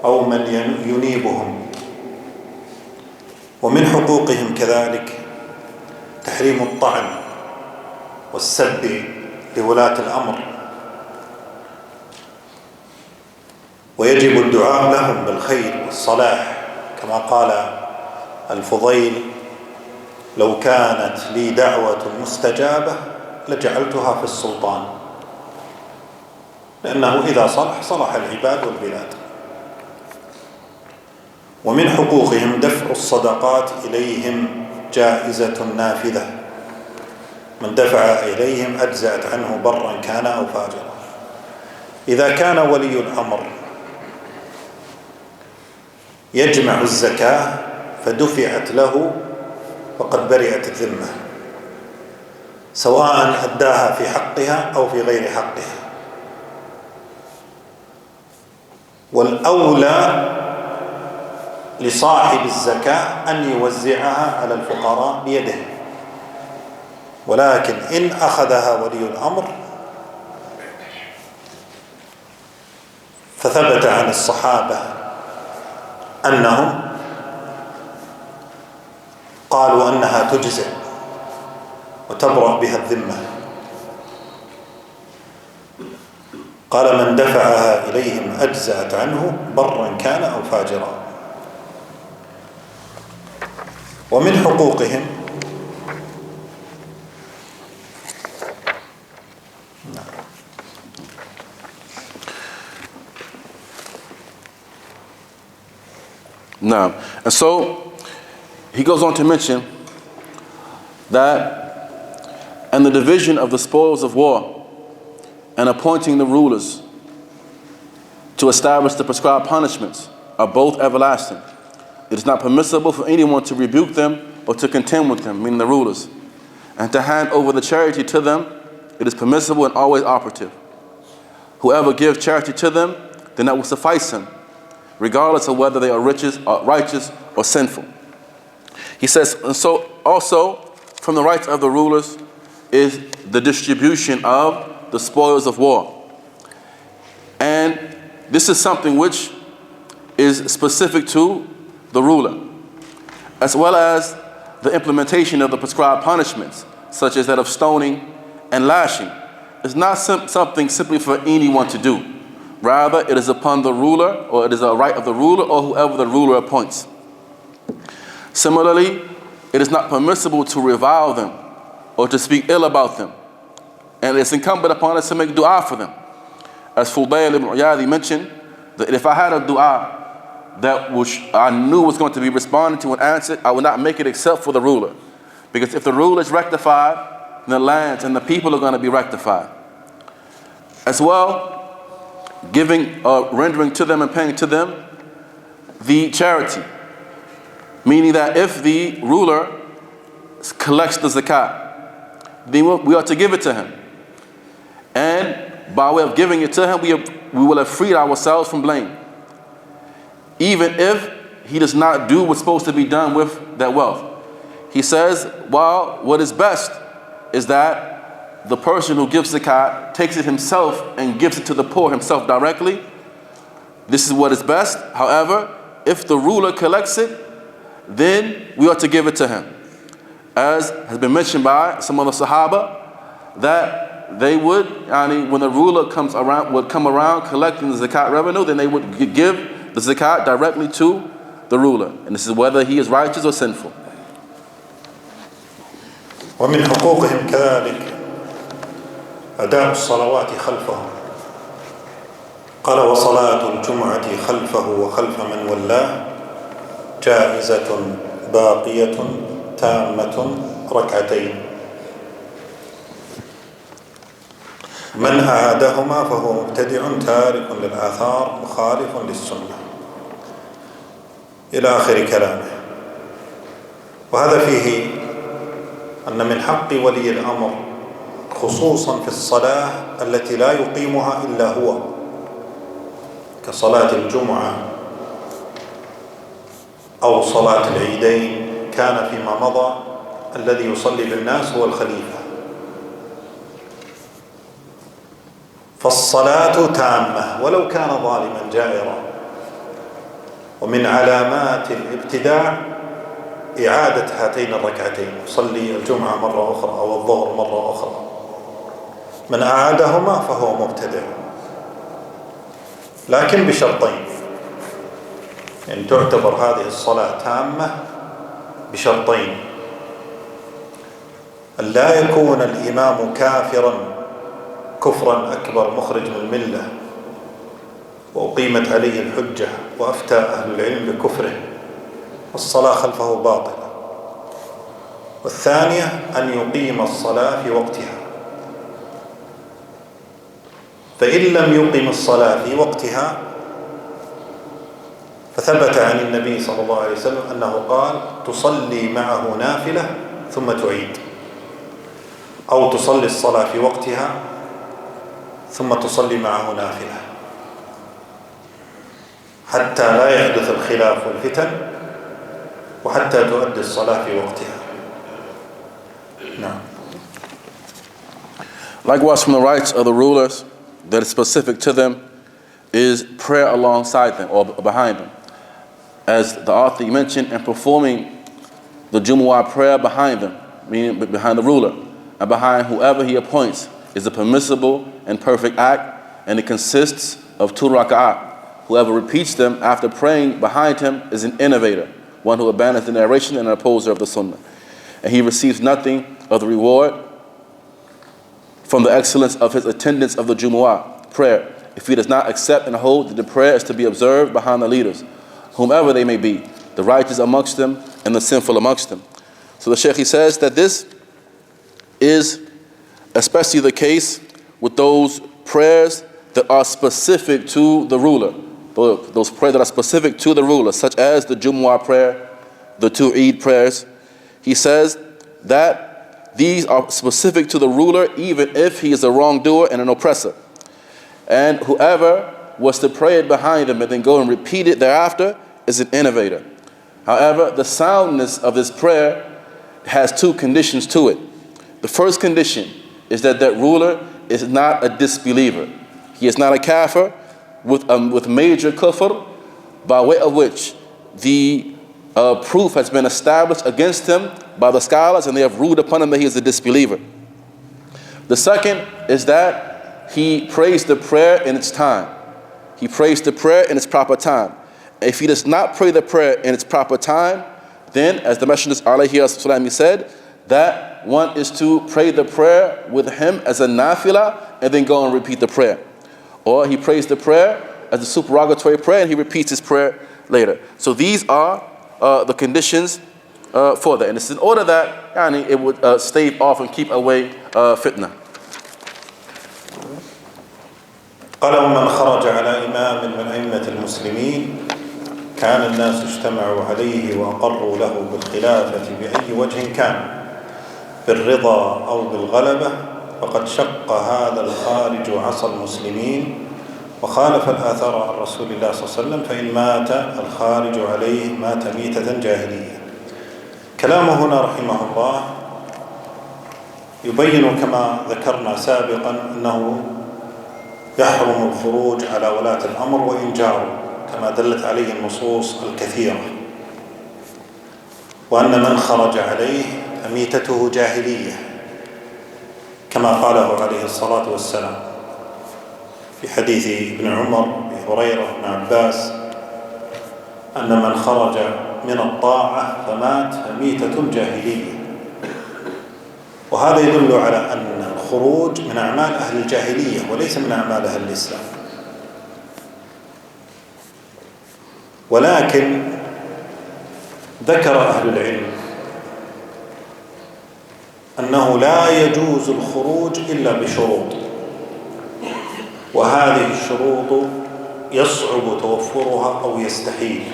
أو من ينيبهم. ومن حقوقهم كذلك تحريم الطعن والسب لولاة الأمر، ويجب الدعاء لهم بالخير والصلاح، كما قال الفضيل لو كانت لي دعوة مستجابة لجعلتها في السلطان، لأنه إذا صلح صلح العباد والبلاد. ومن حقوقهم دفع الصدقات إليهم جائزة نافذة، من دفع إليهم أجزأت عنه برا كان أو فاجرا. إذا كان ولي الأمر يجمع الزكاة فدفعت له فقد برئت الذمة، سواء أداها في حقها أو في غير حقها. والأولى لصاحب الزكاة أن يوزعها على الفقراء بيده، ولكن إن أخذها ولي الأمر فثبت عن الصحابة أنهم قالوا أنها تجزئ وتبرأ بها الذمة. قال من دفعها إليهم أجزأت عنه برا كان أو فاجرا. ومن حقوقهم Now, and so he goes on to mention that and the division of the spoils of war and appointing the rulers to establish the prescribed punishments are both everlasting. It is not permissible for anyone to rebuke them or to contend with them, meaning the rulers, and to hand over the charity to them. It is permissible and always operative. Whoever gives charity to them, then that will suffice him, regardless of whether they are righteous or sinful. He says, and so also from the rights of the rulers is the distribution of the spoils of war. And this is something which is specific to the ruler, as well as the implementation of the prescribed punishments, such as that of stoning and lashing is not something simply for anyone to do. Rather, it is upon the ruler, or it is a right of the ruler or whoever the ruler appoints. Similarly, it is not permissible to revile them or to speak ill about them. And it's incumbent upon us to make dua for them. As Hurraira ibn Iyadi mentioned, that if I had a dua that which I knew was going to be responded to and answered, I would not make it except for the ruler. Because if the ruler is rectified, then the lands and the people are going to be rectified. As well, giving, rendering to them and paying to them the charity. Meaning that if the ruler collects the zakat, then we are to give it to him. And by way of giving it to him, we will have freed ourselves from blame. Even if he does not do what's supposed to be done with that wealth. He says, well, what is best is that the person who gives zakat takes it himself and gives it to the poor himself directly. This is what is best. However, if the ruler collects it, then we ought to give it to him. As has been mentioned by some of the Sahaba, that they would, when the ruler would come around collecting the zakat revenue, then they would give the zakat directly to the ruler. And this is whether he is righteous or sinful. ومن حقوقهم كذلك أداء الصلوات خلفه. قال وصلاة الجمعة خلفه وخلف من ولاه جائزة باقية تامة ركعتين من أعادهما فهو مبتدع تارك للآثار مخالف للسنة إلى آخر كلامه. وهذا فيه أن من حق ولي الأمر خصوصا في الصلاة التي لا يقيمها إلا هو كصلاة الجمعة أو صلاة العيدين كان فيما مضى الذي يصلي بالناس هو الخليفة، فالصلاة تامة ولو كان ظالما جائرا. ومن علامات الابتداع إعادة هاتين الركعتين، يصلي الجمعة مرة أخرى أو الظهر مرة أخرى، من أعادهما فهو مبتدع، لكن بشرطين، يعني تعتبر هذه الصلاة تامة بشرطين: أن لا يكون الإمام كافرا كفرا أكبر مخرج من الملة وأقيمت عليه الحجة وأفتى أهل العلم بكفره والصلاة خلفه باطلة. والثانية أن يقيم الصلاة في وقتها، فإن لم يقيم الصلاة في وقتها فثبت عن النبي صلى الله عليه وسلم أنه قال تصلي معه نافلة ثم تعيد، أو تصلي الصلاة في وقتها ثم تصلي معه نافلة، حتى لا يحدث الخلاف والفتن وحتى تؤدي الصلاة في وقتها. نعم. Likewise, from the rights of the rulers that is specific to them is prayer alongside them or behind them. As the author mentioned, and performing the Jumu'ah prayer behind them, meaning behind the ruler, and behind whoever he appoints, is a permissible and perfect act, and it consists of 2 raka'at. Whoever repeats them after praying behind him is an innovator, one who abandons the narration and an opposer of the Sunnah. And he receives nothing of the reward from the excellence of his attendance of the Jumu'ah prayer, if he does not accept and hold that the prayer is to be observed behind the leaders, whomever they may be, the righteous amongst them and the sinful amongst them. So the Shaykh, he says that this is especially the case with those prayers that are specific to the ruler, those prayers that are specific to the ruler, such as the Jumu'ah prayer, the 2 Eid prayers. He says that these are specific to the ruler even if he is a wrongdoer and an oppressor. And whoever was to pray it behind him and then go and repeat it thereafter is an innovator. However, the soundness of this prayer has 2 conditions to it. The first condition is that that ruler is not a disbeliever. He is not a kafir with major kufr, by way of which the proof has been established against him by the scholars, and they have ruled upon him that he is a disbeliever. The second is that he prays the prayer in its time. He prays the prayer in its proper time. If he does not pray the prayer in its proper time, then, as the Messenger ﷺ said, that one is to pray the prayer with him as a nafila and then go and repeat the prayer. Or he prays the prayer as a supererogatory prayer and he repeats his prayer later. So these are the conditions for that. And it's in order that it would stave off and keep away fitna. قال ومن خرج على إمام من أئمة المسلمين كان الناس اجتمعوا عليه وأقروا له بالخلافة بأي وجه كان بالرضا أو بالغلبة فقد شق هذا الخارج عصى المسلمين وخالف الآثار عن رسول الله صلى الله عليه وسلم فإن مات الخارج عليه مات ميتة جاهلية. كلامه هنا رحمه الله يبين كما ذكرنا سابقا أنه يحرم الخروج على ولاة الأمر وإن جاروا كما دلت عليه النصوص الكثيرة، وأن من خرج عليه فميتته جاهلية كما قاله عليه الصلاة والسلام في حديث ابن عمر هريرة بن عباس أن من خرج من الطاعة فمات فميتة جاهلية. وهذا يدل على أن الخروج من أعمال أهل الجاهلية وليس من أعمال أهل الإسلام. ولكن ذكر أهل العلم أنه لا يجوز الخروج إلا بشروط، وهذه الشروط يصعب توفرها أو يستحيل.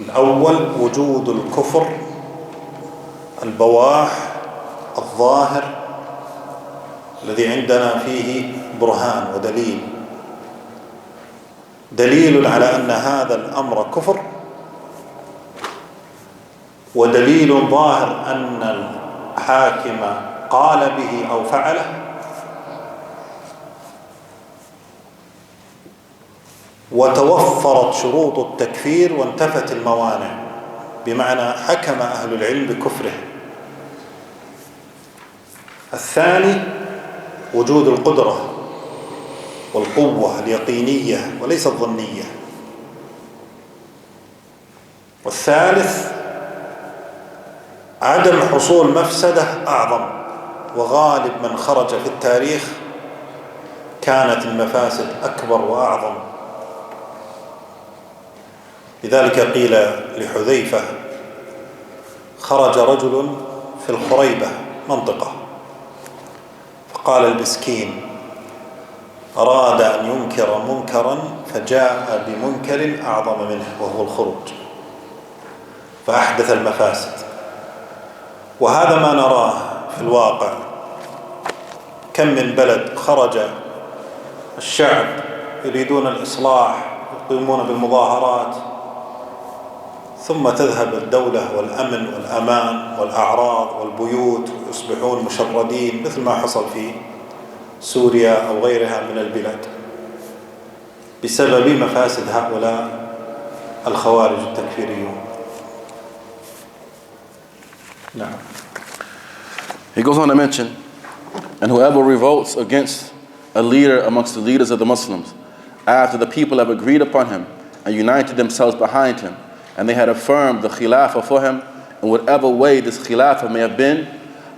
الأول وجود الكفر البواح الظاهر الذي عندنا فيه برهان دليل على أن هذا الأمر كفر، ودليل ظاهر أن الحاكم قال به أو فعله، وتوفرت شروط التكفير وانتفت الموانع، بمعنى حكم أهل العلم بكفره. الثاني وجود القدرة والقوة اليقينية وليس الظنية. والثالث عدم حصول مفسدة أعظم، وغالب من خرج في التاريخ كانت المفاسد أكبر وأعظم. لذلك قيل لحذيفة خرج رجل في الخريبة منطقة فقال المسكين أراد أن ينكر منكرا فجاء بمنكر أعظم منه وهو الخروج فأحدث المفاسد. وهذا ما نراه في الواقع. كم من بلد خرج الشعب يريدون الإصلاح يقيمون بالمظاهرات، ثم تذهب الدولة والأمن والأمان والأعراض والبيوت ويصبحون مشردين مثل ما حصل في سوريا أو غيرها من البلاد بسبب مفاسد هؤلاء الخوارج التكفيريون. نعم. He goes on to mention, and whoever revolts against a leader amongst the leaders of the Muslims, after the people have agreed upon him and united themselves behind him, and they had affirmed the khilafah for him in whatever way this khilafah may have been,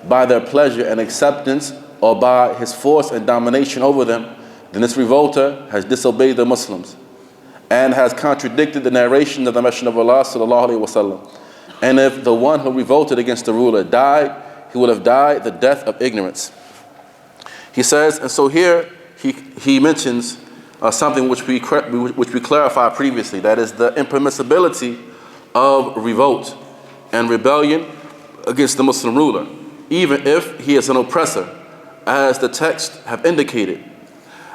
by their pleasure and acceptance or by his force and domination over them, then this revolter has disobeyed the Muslims and has contradicted the narration of the Messenger of Allah sallallahu alaihi wasallam. And if the one who revolted against the ruler died, he would have died the death of ignorance. He says, and so here he mentions something which we clarified previously, that is the impermissibility of revolt and rebellion against the Muslim ruler, even if he is an oppressor, as the texts have indicated.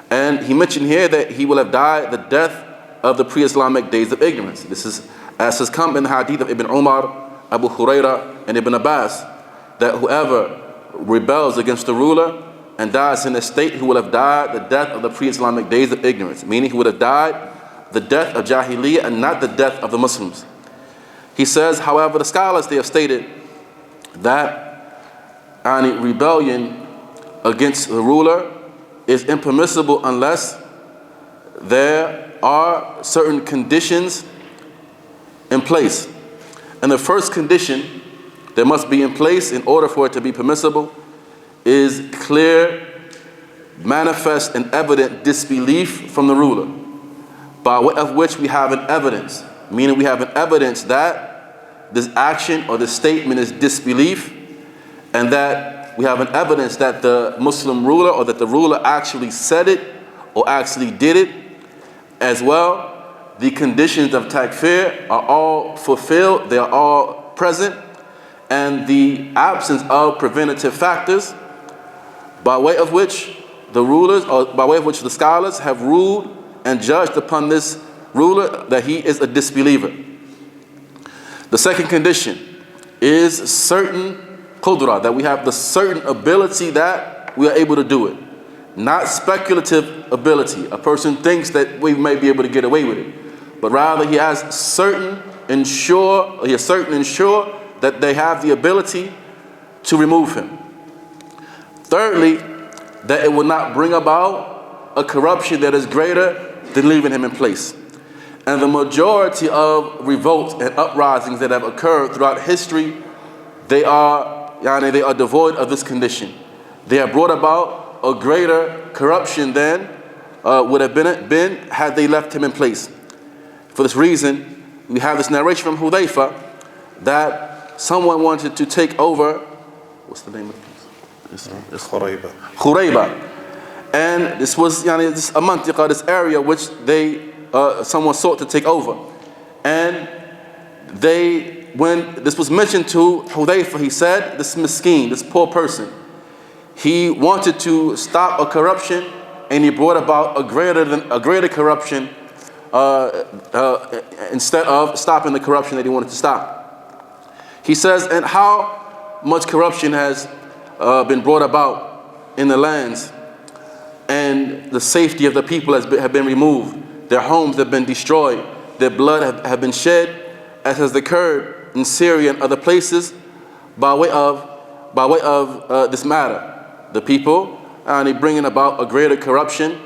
And he mentioned here that he will have died the death of the pre-Islamic days of ignorance. This is as has come in the hadith of Ibn Umar, Abu Hurraira, and Ibn Abbas, that whoever rebels against the ruler and dies in a state, he will have died the death of the pre-Islamic days of ignorance, meaning he would have died the death of Jahiliyyah and not the death of the Muslims. He says, however, the scholars, they have stated that any rebellion against the ruler is impermissible unless there are certain conditions in place. And the first condition that must be in place in order for it to be permissible is clear, manifest, and evident disbelief from the ruler, by way of which we have an evidence, meaning we have an evidence that this action or this statement is disbelief, and that we have an evidence that the Muslim ruler or that the ruler actually said it or actually did it as well. The conditions of takfir are all fulfilled, they are all present, and the absence of preventative factors by way of which the rulers, or by way of which the scholars have ruled and judged upon this ruler that he is a disbeliever. The second condition is certain qudra, that we have the certain ability that we are able to do it. Not speculative ability. A person thinks that we may be able to get away with it, but rather he has certain ensure that they have the ability to remove him. Thirdly, that it will not bring about a corruption that is greater than leaving him in place. And the majority of revolts and uprisings that have occurred throughout history, they are devoid of this condition. They have brought about a greater corruption than would have been had they left him in place. For this reason, we have this narration from Hudayfa that someone wanted to take over, what's the name of this? Hurraira. And this was this a mantiqa, this area which someone sought to take over. And when this was mentioned to Hudayfa, he said, this miskeen, this poor person, he wanted to stop a corruption, and he brought about a greater corruption instead of stopping the corruption that he wanted to stop. He says, and how much corruption has been brought about in the lands, and the safety of the people have been removed, their homes have been destroyed, their blood have been shed, as has occurred in Syria and other places by way of this matter. The people are bringing about a greater corruption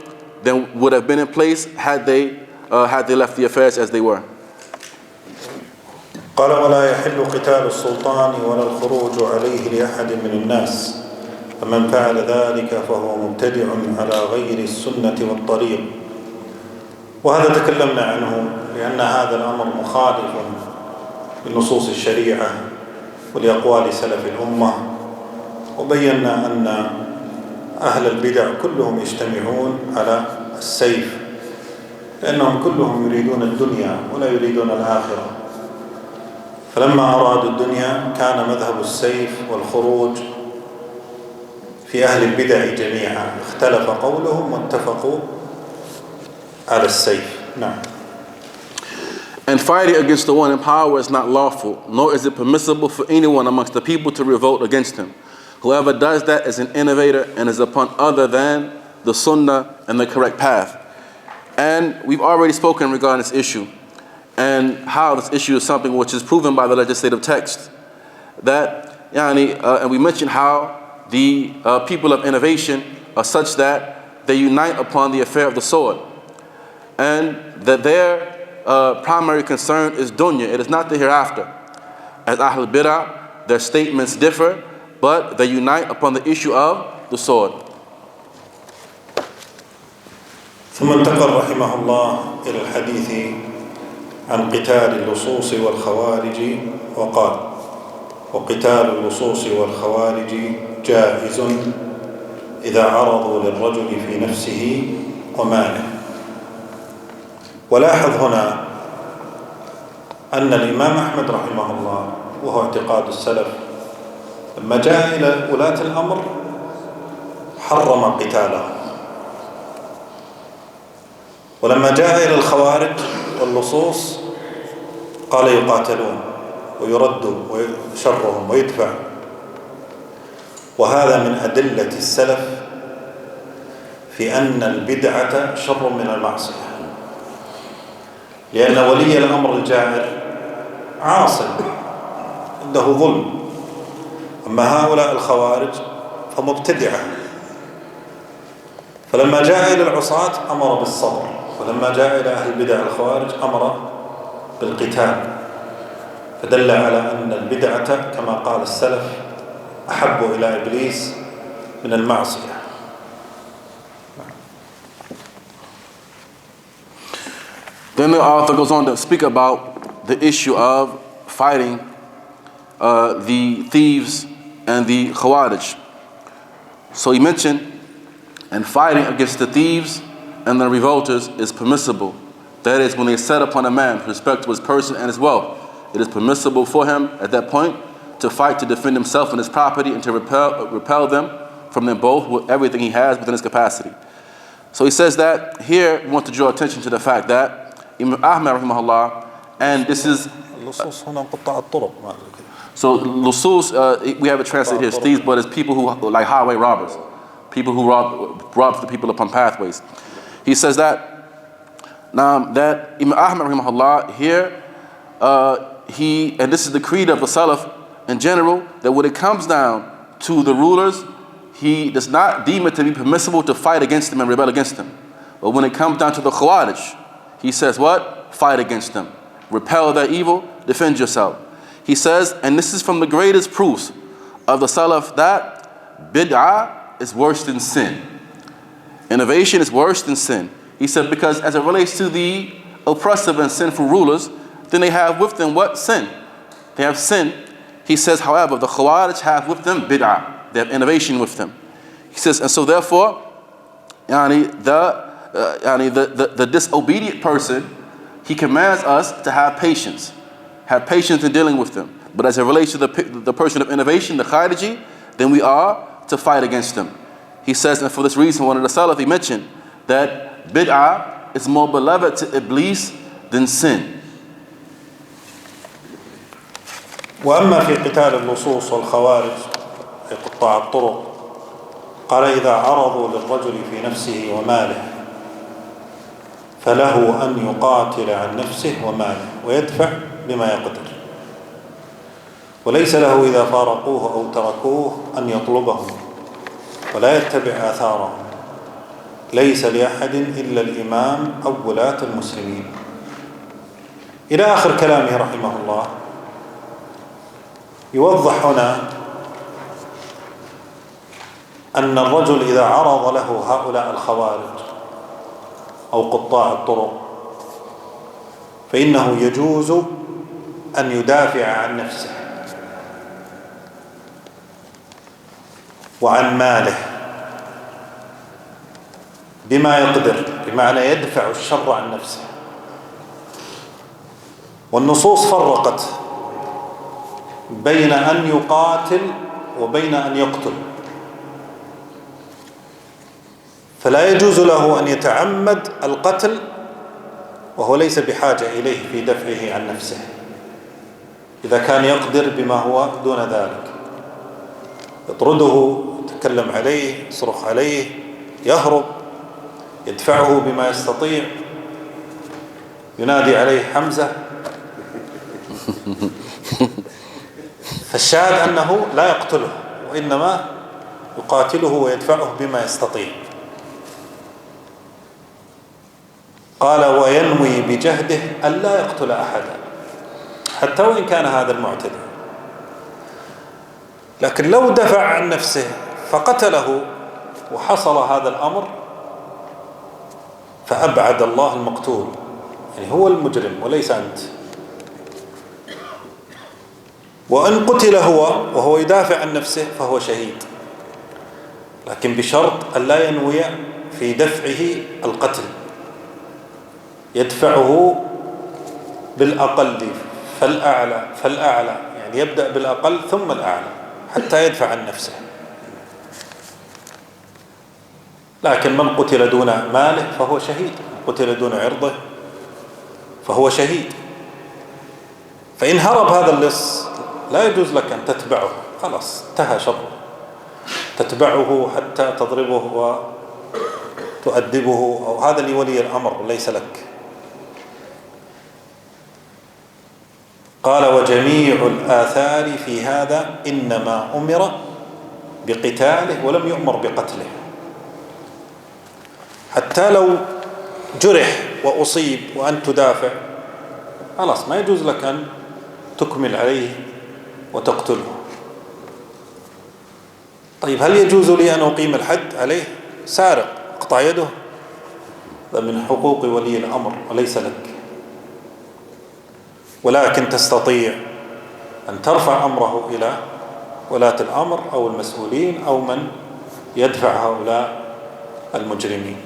than would have been in place had they left the affairs as they were. قال ولا يحل قتال السلطان ولا الخروج عليه لأحد من الناس فمن فعل ذلك فهو مبتدع على غير السنة والطريق. وهذا تكلمنا عنه لأن هذا الأمر مخالف لنصوص الشريعة ولأقوال سلف الأمة، وبينا أن أهل البدع كلهم يجتمعون على السيف، لأنهم كلهم يريدون الدنيا ولا يريدون الآخرة. فلما أرادوا الدنيا كان مذهب السيف والخروج في أهل البدع جميعا، اختلف قولهم واتفقوا على السيف. نعم. And fighting against the one in power is not lawful, nor is it permissible for anyone amongst the people to revolt against him. Whoever does that is an innovator and is upon other than the sunnah and the correct path. And we've already spoken regarding this issue, and how this issue is something which is proven by the legislative text. And we mentioned how the people of innovation are such that they unite upon the affair of the sword, and that their primary concern is dunya, it is not the hereafter. As Ahl Bid'ah, their statements differ, but they unite upon the issue of the sword. ثم انتقل رحمه الله إلى الحديث عن قتال اللصوص والخوارج وقال: وقتال اللصوص والخوارج جائز إذا عرضوا للرجل في نفسه وماله. ولاحظ هنا أن الإمام أحمد رحمه الله، وهو اعتقاد السلف، لما جاء إلى ولاة الأمر حرم قتالهم، ولما جاء إلى الخوارج واللصوص قال يقاتلون ويرد شرهم ويدفع. وهذا من أدلة السلف في أن البدعة شر من المعصية، لأن ولي الأمر الجائر عاصي، عنده ظلم، أما هؤلاء الخوارج فمبتدعة، فلما جاء إلى العصاة أمر بالصبر، ولما جاء إلى أهل البدع الخوارج أمر بالقتال، فدل على أن البدعة كما قال السلف أحب إلى إبليس من المعصية. Then the author goes on to speak about the issue of fighting the thieves and the Khawarij. So he mentioned, and fighting against the thieves and the revolters is permissible. That is, when they set upon a man with respect to his person and his wealth, it is permissible for him at that point to fight to defend himself and his property and to repel them from them both with everything he has within his capacity. So he says that here we want to draw attention to the fact that Imam Ahmad rahimahullah, and this is so lusus, we have it translated here, thieves, but it's people who like highway robbers, people who rob the people upon pathways. He says that that Imam Ahmad rahimahullah here, and this is the creed of the Salaf in general, that when it comes down to the rulers, he does not deem it to be permissible to fight against them and rebel against them. But when it comes down to the Khawarij, he says what? Fight against them. Repel their evil, defend yourself. He says, and this is from the greatest proofs of the Salaf, that bid'ah is worse than sin. Innovation is worse than sin. He said, because as it relates to the oppressive and sinful rulers, then they have with them what? Sin. They have sin. He says, however, the Khawarij have with them bid'ah. They have innovation with them. He says, and so therefore, the disobedient person, he commands us to have patience in dealing with them. But as it relates to the person of innovation, the Khariji, then we are to fight against them. He says, and for this reason, one of the Salaf, he mentioned that bid'ah is more beloved to Iblis than sin. وأما في قتال اللصوص والخوارج أي قطاع الطرق، قال إذا عرضوا للرجل في نفسه وماله فله أن يقاتل عن نفسه وماله ويدفع بما يقدر، وليس له إذا فارقوه أو تركوه أن يطلبهم ولا يتبع آثارهم، ليس لأحد إلا الإمام أو ولاة المسلمين. إلى آخر كلامه رحمه الله. يوضح هنا أن الرجل إذا عرض له هؤلاء الخوارج أو قطاع الطرق فإنه يجوز أن يدافع عن نفسه وعن ماله بما يقدر، بمعنى يدفع الشر عن نفسه. والنصوص فرقت بين أن يقاتل وبين أن يقتل، فلا يجوز له أن يتعمد القتل وهو ليس بحاجة إليه في دفعه عن نفسه إذا كان يقدر بما هو دون ذلك، يطرده، يتكلم عليه، يصرخ عليه، يهرب، يدفعه بما يستطيع، ينادي عليه حمزة. فالشاهد أنه لا يقتله وإنما يقاتله ويدفعه بما يستطيع. قال وينوي بجهده ألا يقتل أحدا حتى وإن كان هذا المعتدي، لكن لو دفع عن نفسه فقتله وحصل هذا الأمر فأبعد الله المقتول، يعني هو المجرم وليس أنت. وإن قتل هو وهو يدافع عن نفسه فهو شهيد، لكن بشرط ألا ينوي في دفعه القتل، يدفعه بالأقل فالأعلى، يعني يبدأ بالأقل ثم الأعلى حتى يدفع عن نفسه. لكن من قتل دون ماله فهو شهيد، من قتل دون عرضه فهو شهيد. فإن هرب هذا اللص لا يجوز لك أن تتبعه، خلاص انتهى شره، تتبعه حتى تضربه وتؤدبه، أو هذا لولي الأمر ليس لك. قال وجميع الآثار في هذا إنما أمر بقتاله ولم يؤمر بقتله. حتى لو جرح وأصيب وأن تدافع، خلاص ما يجوز لك أن تكمل عليه وتقتله. طيب هل يجوز لي أن أقيم الحد عليه؟ سارق اقطع يده، هذا من حقوق ولي الأمر وليس لك، ولكن تستطيع أن ترفع أمره إلى ولاة الأمر أو المسؤولين أو من يدفع هؤلاء المجرمين.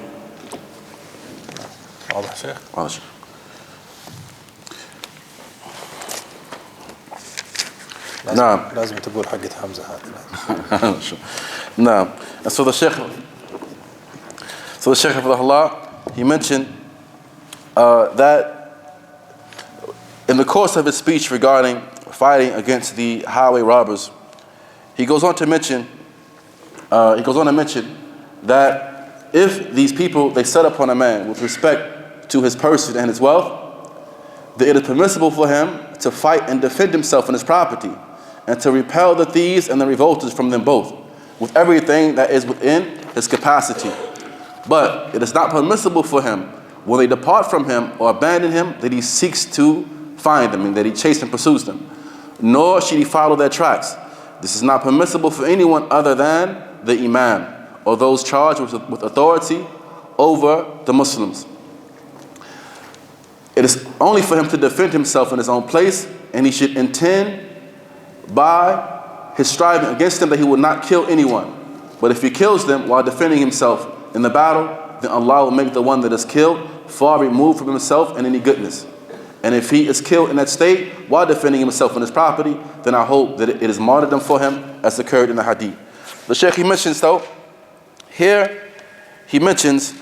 واضح شيخ؟ واضح شيخ. لازم تقول حقة حمزة هذه. نعم. And so the Sheikh Hafidhahullaah, he mentioned that in the course of his speech regarding fighting against the highway robbers, he goes on to mention that if these people, they set upon a man with respect to his person and his wealth, that it is permissible for him to fight and defend himself and his property, and to repel the thieves and the revolters from them both, with everything that is within his capacity. But it is not permissible for him, when they depart from him or abandon him, that he seeks to find them and that he chases and pursues them, nor should he follow their tracks. This is not permissible for anyone other than the Imām, or those charged with authority over the Muslims. It is only for him to defend himself in his own place, and he should intend by his striving against them that he will not kill anyone. But if he kills them while defending himself in the battle, then Allah will make the one that is killed far removed from himself and any goodness. And if he is killed in that state while defending himself and his property, then I hope that it is martyrdom for him, as occurred in the hadith. The Shaykh, he mentions though, here he mentions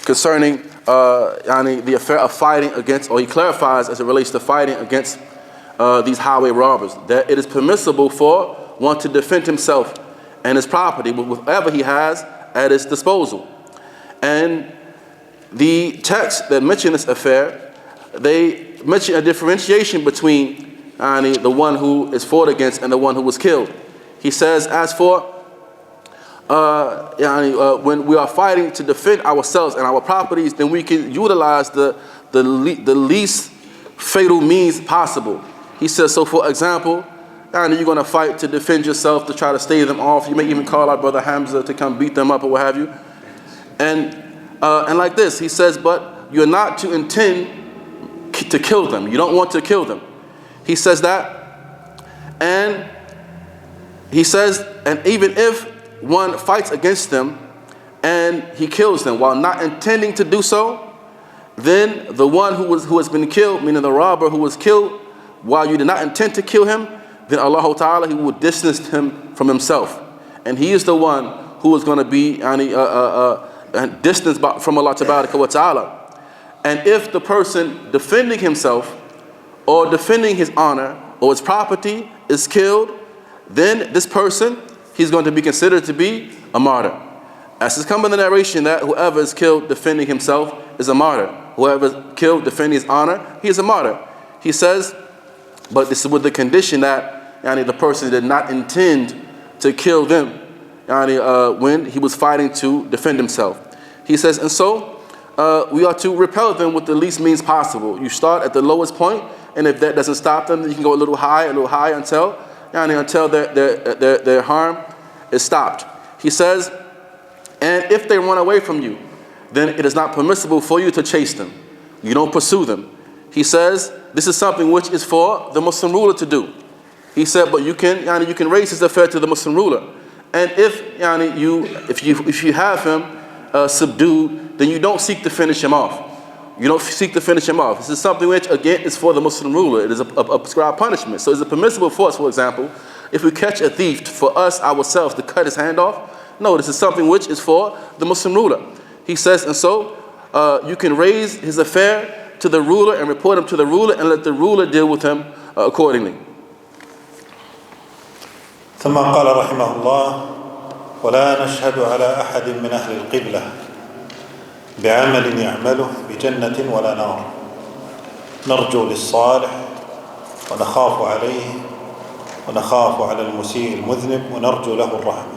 concerning the affair of fighting against, or he clarifies as it relates to fighting against these highway robbers, that it is permissible for one to defend himself and his property with whatever he has at his disposal. And the texts that mention this affair, they mention a differentiation between the one who is fought against and the one who was killed. He says, as for when we are fighting to defend ourselves and our properties, then we can utilize the least fatal means possible. He says, so for example, you're going to fight to defend yourself, to try to stave them off. You may even call our brother Hamza to come beat them up or what have you. And like this, he says, but you're not to intend to kill them. You don't want to kill them. He says that. And he says, and even if one fights against them and he kills them while not intending to do so, then the one who has been killed, meaning the robber who was killed while you did not intend to kill him, then Allah Ta'ala, he will distance him from himself. And he is the one who is going to be distanced from Allah Ta'ala. And if the person defending himself or defending his honor or his property is killed, then this person, he's going to be considered to be a martyr. As has come in the narration that whoever is killed defending himself is a martyr. Whoever is killed defending his honor, he is a martyr. He says, but this is with the condition that the person did not intend to kill them when he was fighting to defend himself. He says, and so we are to repel them with the least means possible. You start at the lowest point, and if that doesn't stop them, then you can go a little high until their harm is stopped. He says, and if they run away from you, then it is not permissible for you to chase them. You don't pursue them. He says, this is something which is for the Muslim ruler to do. He said, but you can raise this affair to the Muslim ruler. And if you have him subdued, then you don't seek to finish him off. You don't seek to finish him off. This is something which, again, is for the Muslim ruler. It is a prescribed punishment. So is it permissible for us, for example, if we catch a thief, for us ourselves to cut his hand off? No, this is something which is for the Muslim ruler. He says, and so you can raise his affair to the ruler and report him to the ruler and let the ruler deal with him accordingly. ثم قال رحمه الله ولا نشهد على أحد من أهل القبلة بعمل يعمله بجنة ولا نار نرجو للصالح ونخاف عليه ونخاف على المسيء المذنب ونرجو له الرحمة.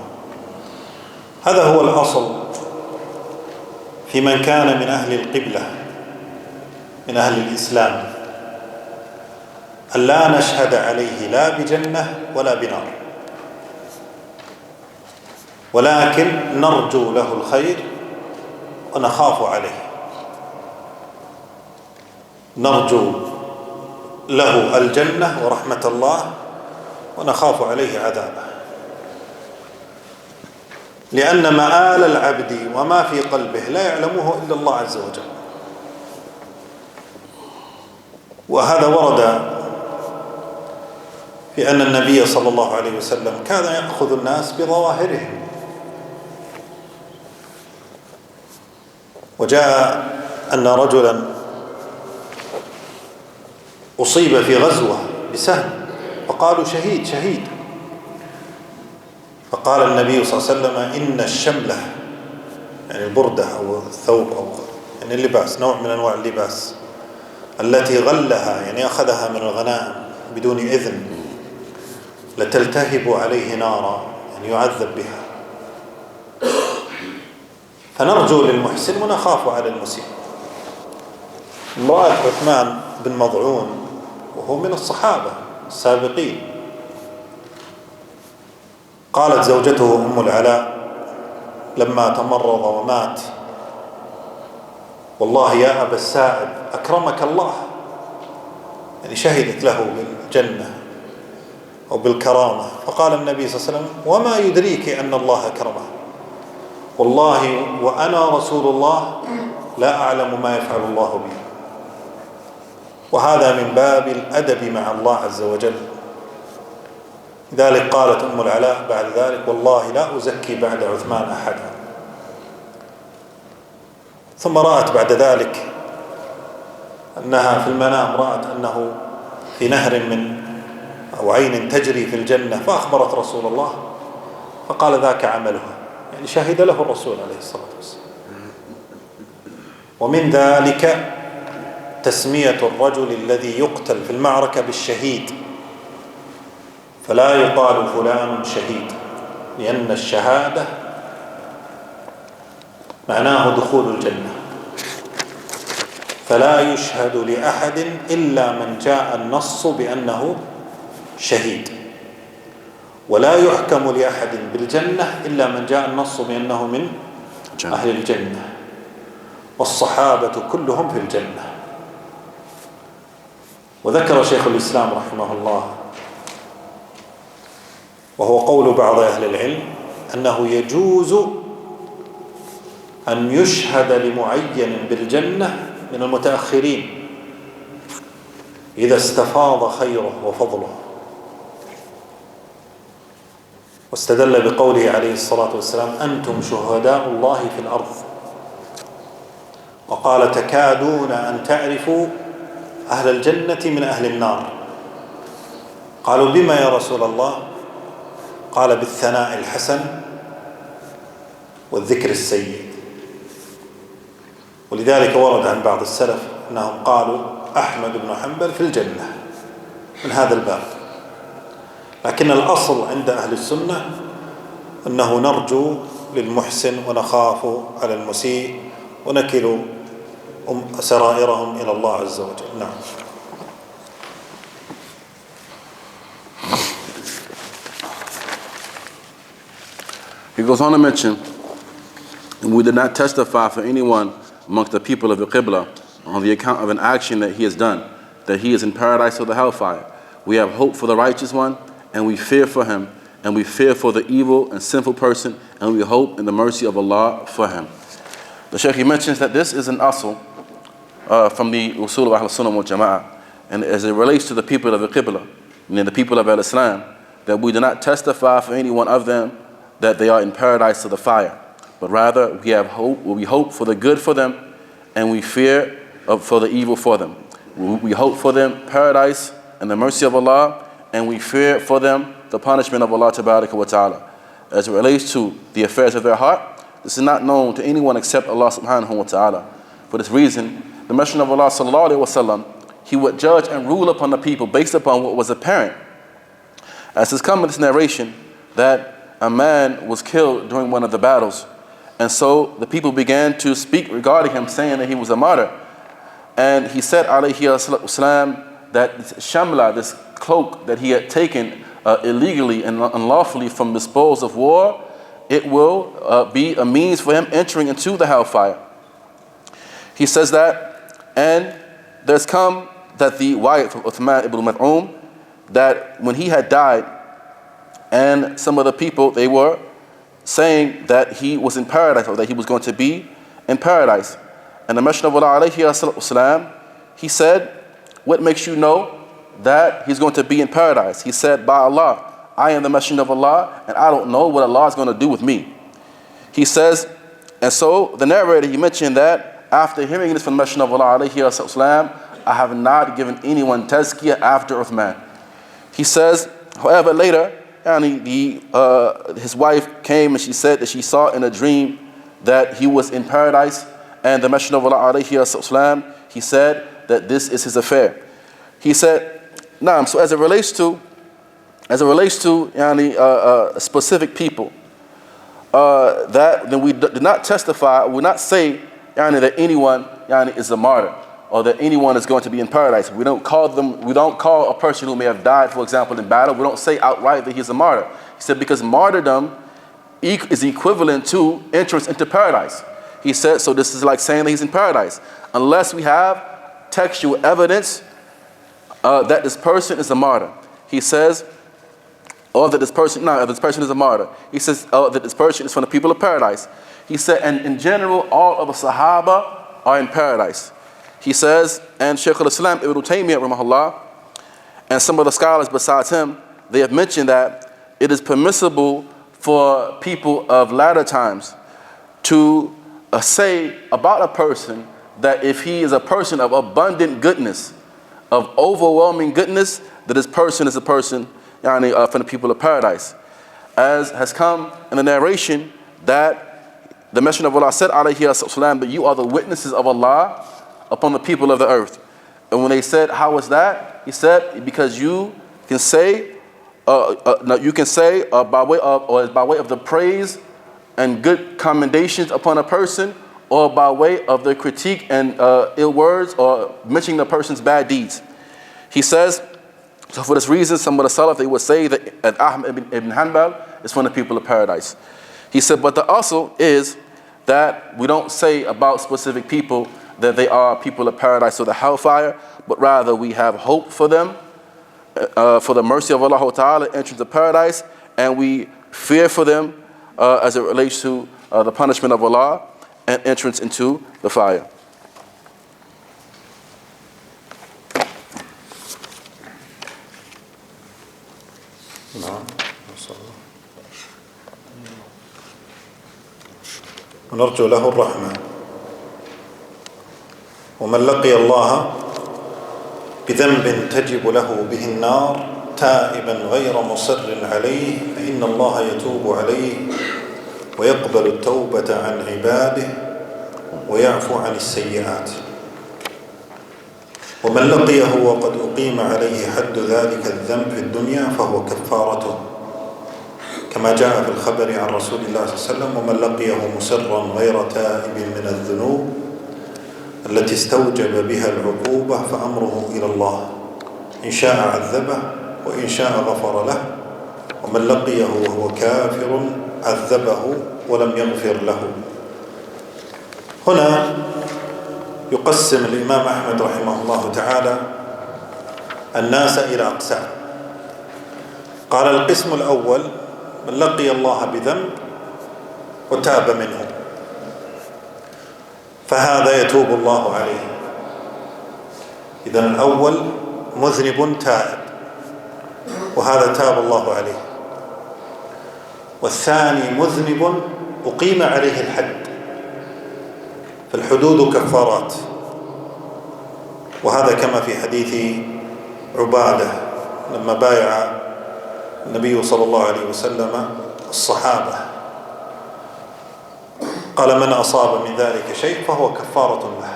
هذا هو الأصل في من كان من أهل القبلة من أهل الإسلام، أن لا نشهد عليه لا بجنة ولا بنار، ولكن نرجو له الخير ونخاف عليه، نرجو له الجنة ورحمة الله ونخاف عليه عذابه، لأن مآل العبد وما في قلبه لا يعلمه إلا الله عز وجل. وهذا ورد في أن النبي صلى الله عليه وسلم كان يأخذ الناس بظواهرهم، وجاء أن رجلا أصيب في غزوة بسهم فقالوا شهيد شهيد، فقال النبي صلى الله عليه وسلم إن الشملة، يعني البردة أو الثوب أو يعني اللباس، نوع من أنواع اللباس التي غلها يعني أخذها من الغنائم بدون إذن، لتلتهب عليه نارا، يعني يعذب بها. فنرجو للمحسن ونخاف على المسيء. امرأة عثمان بن مضعون وهو من الصحابة السابقين، قالت زوجته أم العلاء لما تمرض ومات: والله يا أبا السائب أكرمك الله، يعني شهدت له بالجنة أو بالكرامة. فقال النبي صلى الله عليه وسلم: وما يدريك أن الله أكرمه؟ والله وأنا رسول الله لا أعلم ما يفعل الله بي. وهذا من باب الأدب مع الله عز وجل. لذلك قالت أم العلاء بعد ذلك: والله لا أزكي بعد عثمان أحدا. ثم رأت بعد ذلك أنها في المنام رأت أنه في نهر من أو عين تجري في الجنة، فأخبرت رسول الله فقال: ذاك عملها، يعني شهد له الرسول عليه الصلاة والسلام. ومن ذلك تسمية الرجل الذي يقتل في المعركة بالشهيد، فلا يقال فلان شهيد، لأن الشهادة معناه دخول الجنة، فلا يشهد لأحد إلا من جاء النص بأنه شهيد، ولا يحكم لأحد بالجنة إلا من جاء النص بأنه من أهل الجنة، والصحابة كلهم في الجنة. وذكر شيخ الإسلام رحمه الله، وهو قول بعض أهل العلم، أنه يجوز أن يشهد لمعين بالجنة من المتأخرين إذا استفاض خيره وفضله. واستدل بقوله عليه الصلاة والسلام: أنتم شهداء الله في الأرض. وقال: تكادون أن تعرفوا أهل الجنة من أهل النار. قالوا: بما يا رسول الله؟ قال: بالثناء الحسن والذكر السيء. ولذلك ورد عن بعض السلف أنهم قالوا: أحمد بن حنبل في الجنة، من هذا الباب. لكن الأصل عند أهل السنة أنه نرجو للمحسن ونخاف على المسيء ونكل سرائرهم إلى الله عز وجل. نعم. He goes on to mention, we did not testify for anyone amongst the people of the Qibla on the account of an action that he has done, that he is in paradise or the hellfire. We have hope for the righteous one, and we fear for him, and we fear for the evil and sinful person, and we hope in the mercy of Allah for him. The Shaykh, he mentions that this is an asl from the Usool of al-Sunnah wal Jama'ah, and as it relates to the people of the Qibla, and the people of al-Islam, that we do not testify for any one of them that they are in paradise or the fire, but rather we have hope, we hope for the good for them, and we fear for the evil for them. We hope for them paradise and the mercy of Allah, and we fear for them the punishment of Allah Tabaraka wa Ta'ala. As it relates to the affairs of their heart, this is not known to anyone except Allah Subhanahu wa Ta'ala. For this reason, the Messenger of Allah Sallallahu Alaihi Wasallam, he would judge and rule upon the people based upon what was apparent. As has come in this narration, that a man was killed during one of the battles. And so the people began to speak regarding him, saying that he was a martyr. And he said, alayhi salam, that shamla, this cloak that he had taken illegally and unlawfully from the spoils of war, it will be a means for him entering into the hellfire. He says that, and there's come that the wife of Uthman ibn Mad'um, that when he had died, and some of the people, they were saying that he was in paradise, or that he was going to be in paradise. And the Messenger of Allah alayhi salam, he said, what makes you know that he's going to be in paradise? He said, by Allah, I am the Messenger of Allah, and I don't know what Allah is going to do with me. He says, and so the narrator, he mentioned that after hearing this from the Messenger of Allah alayhi salam, I have not given anyone tazkiyah after Uthman. He says, however, later, his wife came and she said that she saw in a dream that he was in paradise, and the Messenger of Allah alayhi salam, he said that this is his affair. He said, Naam, so as it relates to specific people, that then we do not testify, we not say that anyone is a martyr, or that anyone is going to be in paradise. We don't call a person who may have died, for example, in battle, we don't say outright that he's a martyr. He said because martyrdom is equivalent to entrance into paradise. He said, so this is like saying that he's in paradise, unless we have textual evidence that this person is a martyr. He says, or that this person is a martyr. He says, that this person is from the people of paradise. He said, and in general, all of the Sahaba are in paradise. He says, and Sheikh al-Islam Ibn Taymiyyah rahimahullah, and some of the scholars besides him, they have mentioned that it is permissible for people of latter times to say about a person that if he is a person of abundant goodness, of overwhelming goodness, that this person is a person from the people of paradise. As has come in the narration that the Messenger of Allah said, alayhi salam, that you are the witnesses of Allah upon the people of the earth. And when they said, how is that? He said, because you can say by way of the praise and good commendations upon a person, or by way of the critique and ill words, or mentioning the person's bad deeds. He says, so for this reason, some of the Salaf, they would say that Ahmad ibn Hanbal is from the people of paradise. He said, but the asl is that we don't say about specific people that they are people of paradise or the hellfire, but rather we have hope for them, for the mercy of Allah Ta'ala, entrance to paradise, and we fear for them as it relates to the punishment of Allah and entrance into the fire. ونرجو له الرحمة. ومن لقي الله بذنب تجب له به النار تائبا غير مصر عليه فإن الله يتوب عليه ويقبل التوبة عن عباده ويعفو عن السيئات. ومن لقيه وقد أقيم عليه حد ذلك الذنب في الدنيا فهو كفارته كما جاء في الخبر عن رسول الله صلى الله عليه وسلم. ومن لقيه مصرا غير تائب من الذنوب التي استوجب بها العقوبة فأمره إلى الله إن شاء عذبه وإن شاء غفر له. ومن لقيه وهو كافر عذبه ولم يغفر له. هنا يقسم الإمام أحمد رحمه الله تعالى الناس إلى أقسام. قال القسم الأول من لقي الله بذنب وتاب منه فهذا يتوب الله عليه. إذن الأول مذنب تائب وهذا تاب الله عليه. والثاني مذنب أقيم عليه الحد فالحدود كفارات، وهذا كما في حديث عبادة لما بايع النبي صلى الله عليه وسلم الصحابة قال من أصاب من ذلك شيء فهو كفارة له.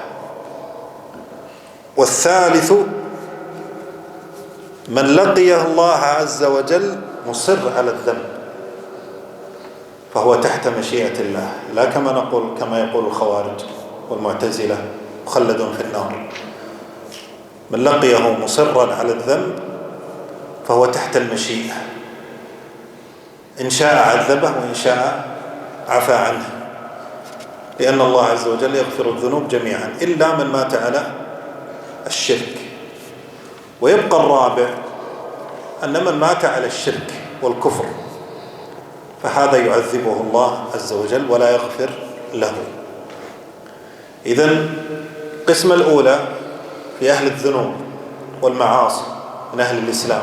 والثالث من لقيه الله عز وجل مصر على الذنب فهو تحت مشيئة الله، لا كما يقول الخوارج والمعتزلة مخلد في النار. من لقيه مصرا على الذنب فهو تحت المشيئة، إن شاء عذبه وإن شاء عفى عنه، لأن الله عز وجل يغفر الذنوب جميعا إلا من مات على الشرك. ويبقى الرابع أن من مات على الشرك والكفر فهذا يعذبه الله عز وجل ولا يغفر له. إذن القسمة الأولى في أهل الذنوب والمعاصي من أهل الإسلام،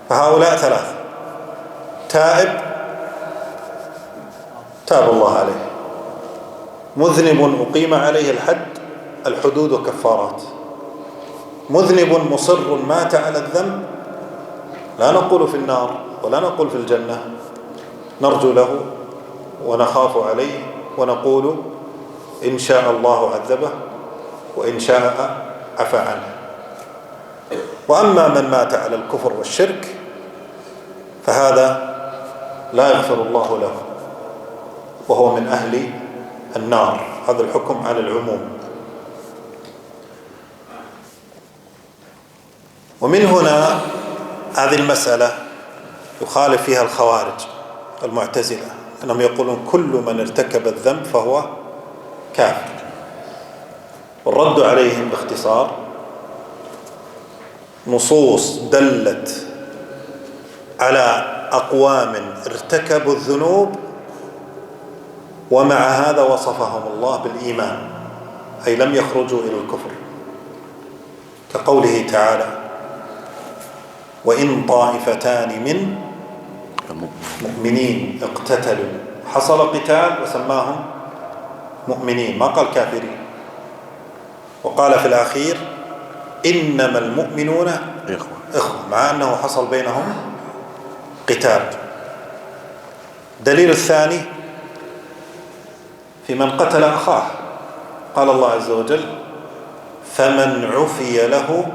فهؤلاء ثلاثة: تائب تاب الله عليه، مذنب أقيم عليه الحدود وكفارات، مذنب مصر مات على الذنب لا نقول في النار ولا نقول في الجنة، نرجو له ونخاف عليه ونقول إن شاء الله عذبه وإن شاء عفى عنه. وأما من مات على الكفر والشرك فهذا لا يغفر الله له وهو من أهل النار. هذا الحكم على العموم. ومن هنا هذه المسألة يخالف فيها الخوارج المعتزلة، أنهم يقولون كل من ارتكب الذنب فهو كافر. والرد عليهم باختصار: نصوص دلت على أقوام ارتكبوا الذنوب ومع هذا وصفهم الله بالإيمان، أي لم يخرجوا إلى الكفر، كقوله تعالى: وإن طائفتان من مؤمنين اقتتلوا. حصل قتال وسماهم مؤمنين، ما قال كافرين. وقال في الأخير: إنما المؤمنون إخوة، مع أنه حصل بينهم قتال. دليل الثاني في من قتل أخاه، قال الله عز وجل: فمن عفي له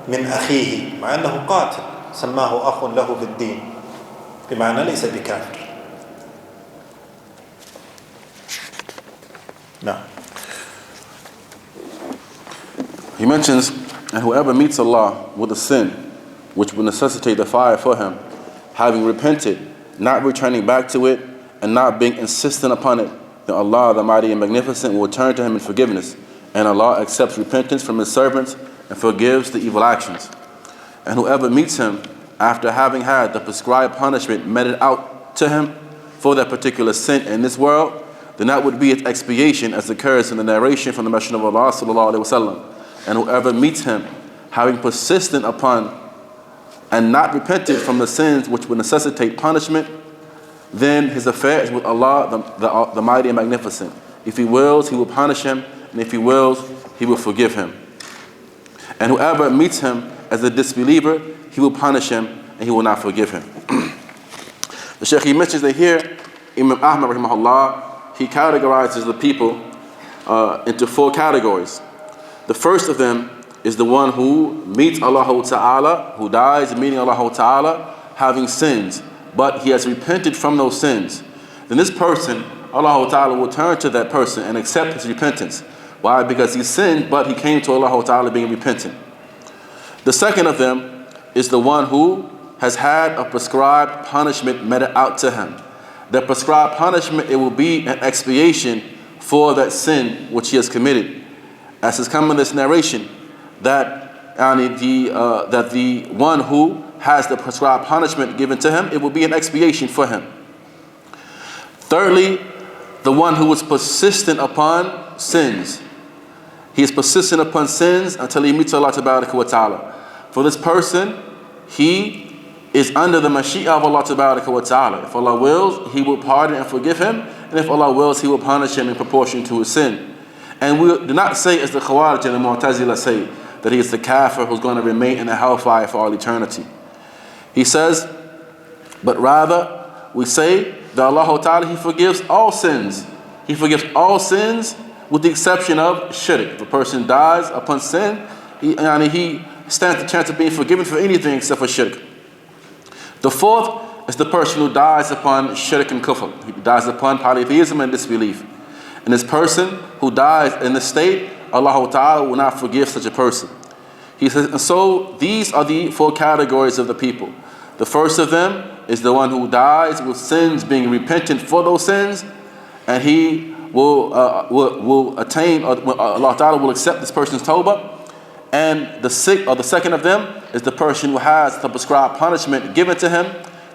من أخيه، مع أنه قاتل سماه أخ له في الدين، بمعنى ليس بكافر. نعم. He mentions, and whoever meets Allah with a sin which will necessitate the fire for him, having repented, not returning back to it, and not being insistent upon it, then Allah the Mighty and Magnificent will turn to him in forgiveness, and Allah accepts repentance from his servants and forgives the evil actions. And whoever meets him after having had the prescribed punishment meted out to him for that particular sin in this world, then that would be its expiation, as occurs in the narration from the Messenger of Allah sallallahu alaihi wasallam. And whoever meets him having persistent upon and not repented from the sins which would necessitate punishment, then his affair is with Allah the Mighty and Magnificent. If he wills, he will punish him, and if he wills, he will forgive him. And whoever meets him as a disbeliever, he will punish him and he will not forgive him. The Shaykh, he mentions that here, Imam Ahmad rahimahullah, he categorizes the people into 4 categories. The first of them is the one who meets Allah Ta'ala, who dies meeting Allah Ta'ala, having sins, but he has repented from those sins. Then this person, Allah Ta'ala will turn to that person and accept his repentance. Why? Because he sinned, but he came to Allah Ta'ala being repentant. The second of them is the one who has had a prescribed punishment meted out to him. The prescribed punishment, it will be an expiation for that sin which he has committed. As has come in this narration, that the one who has the prescribed punishment given to him, it will be an expiation for him. Thirdly, the one who is persistent upon sins. He is persistent upon sins until he meets Allah Ta'ala. For this person, he is under the Mashi'ah of Allah Ta'ala. If Allah wills, he will pardon and forgive him, and if Allah wills, he will punish him in proportion to his sin. And we do not say, as the Khawarij and the Mu'tazila say, that he is the kafir who's going to remain in the hellfire for all eternity. He says, but rather, we say that Allah Ta'ala, he forgives all sins. He forgives all sins with the exception of shirk. If a person dies upon sin, he stands the chance of being forgiven for anything except for shirk. The fourth is the person who dies upon shirk and kufr. He dies upon polytheism and disbelief. And this person who dies in this state, Allah Ta'ala will not forgive such a person. He says, and so these are the four categories of the people. The first of them is the one who dies with sins, being repentant for those sins, and he will attain, or Allah Ta'ala will accept this person's tawbah. And the second of them is the person who has the prescribed punishment given to him.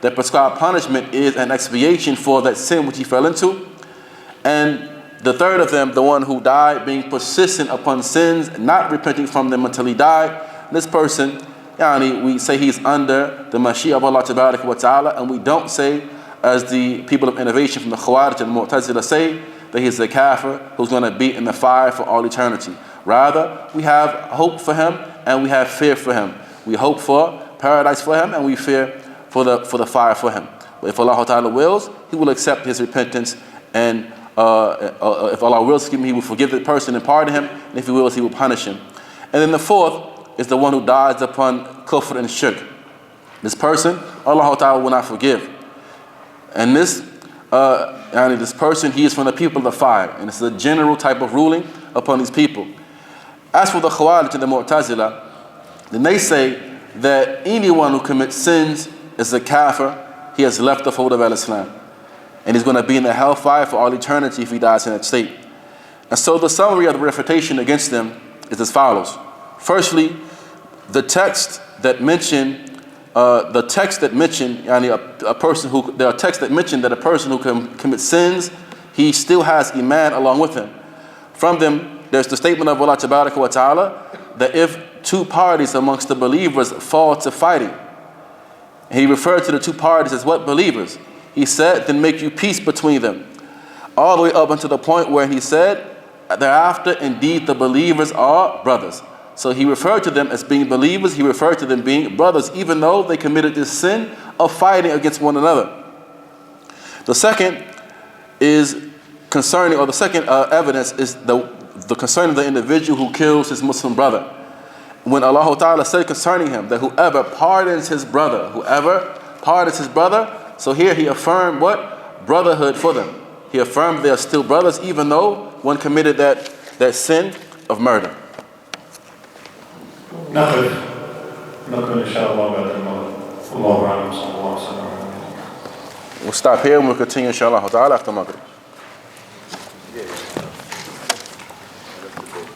That prescribed punishment is an expiation for that sin which he fell into. And the third of them, the one who died being persistent upon sins, not repenting from them until he died. This person, we say he's under the Mashiach of Allah Ta'ala, and we don't say, as the people of innovation from the Khawarij and Mu'tazila say, that he's a kafir who's going to be in the fire for all eternity. Rather, we have hope for him and we have fear for him. We hope for paradise for him and we fear for the fire for him. But if Allah Ta'ala wills, He will accept his repentance, and if Allah wills him, He will forgive the person and pardon him, and if He wills, He will punish him. And then the fourth is the one who dies upon kufr and shirk. This person, Allah Ta'ala will not forgive. And this person, he is from the people of the fire, and it's a general type of ruling upon these people. As for the Khawarij and the Mu'tazila, then they say that anyone who commits sins is a kafir. He has left the fold of al-Islam, and he's going to be in the hellfire for all eternity if he dies in that state. And so the summary of the refutation against them is as follows. Firstly, the text that mention a person who commits sins, he still has iman along with him. From them, there's the statement of Allah Ta'ala that if two parties amongst the believers fall to fighting, and He referred to the two parties as what? Believers. He said, then make you peace between them. All the way up until the point where He said, thereafter, indeed, the believers are brothers. So He referred to them as being believers. He referred to them being brothers, even though they committed this sin of fighting against one another. The second is concerning, or the second evidence is the concern of the individual who kills his Muslim brother. When Allah Ta'ala said concerning him that whoever pardons his brother, so here He affirmed what? Brotherhood for them. He affirmed they are still brothers even though one committed that sin of murder. We'll stop here and we'll continue inshallah ta'ala after Maghrib.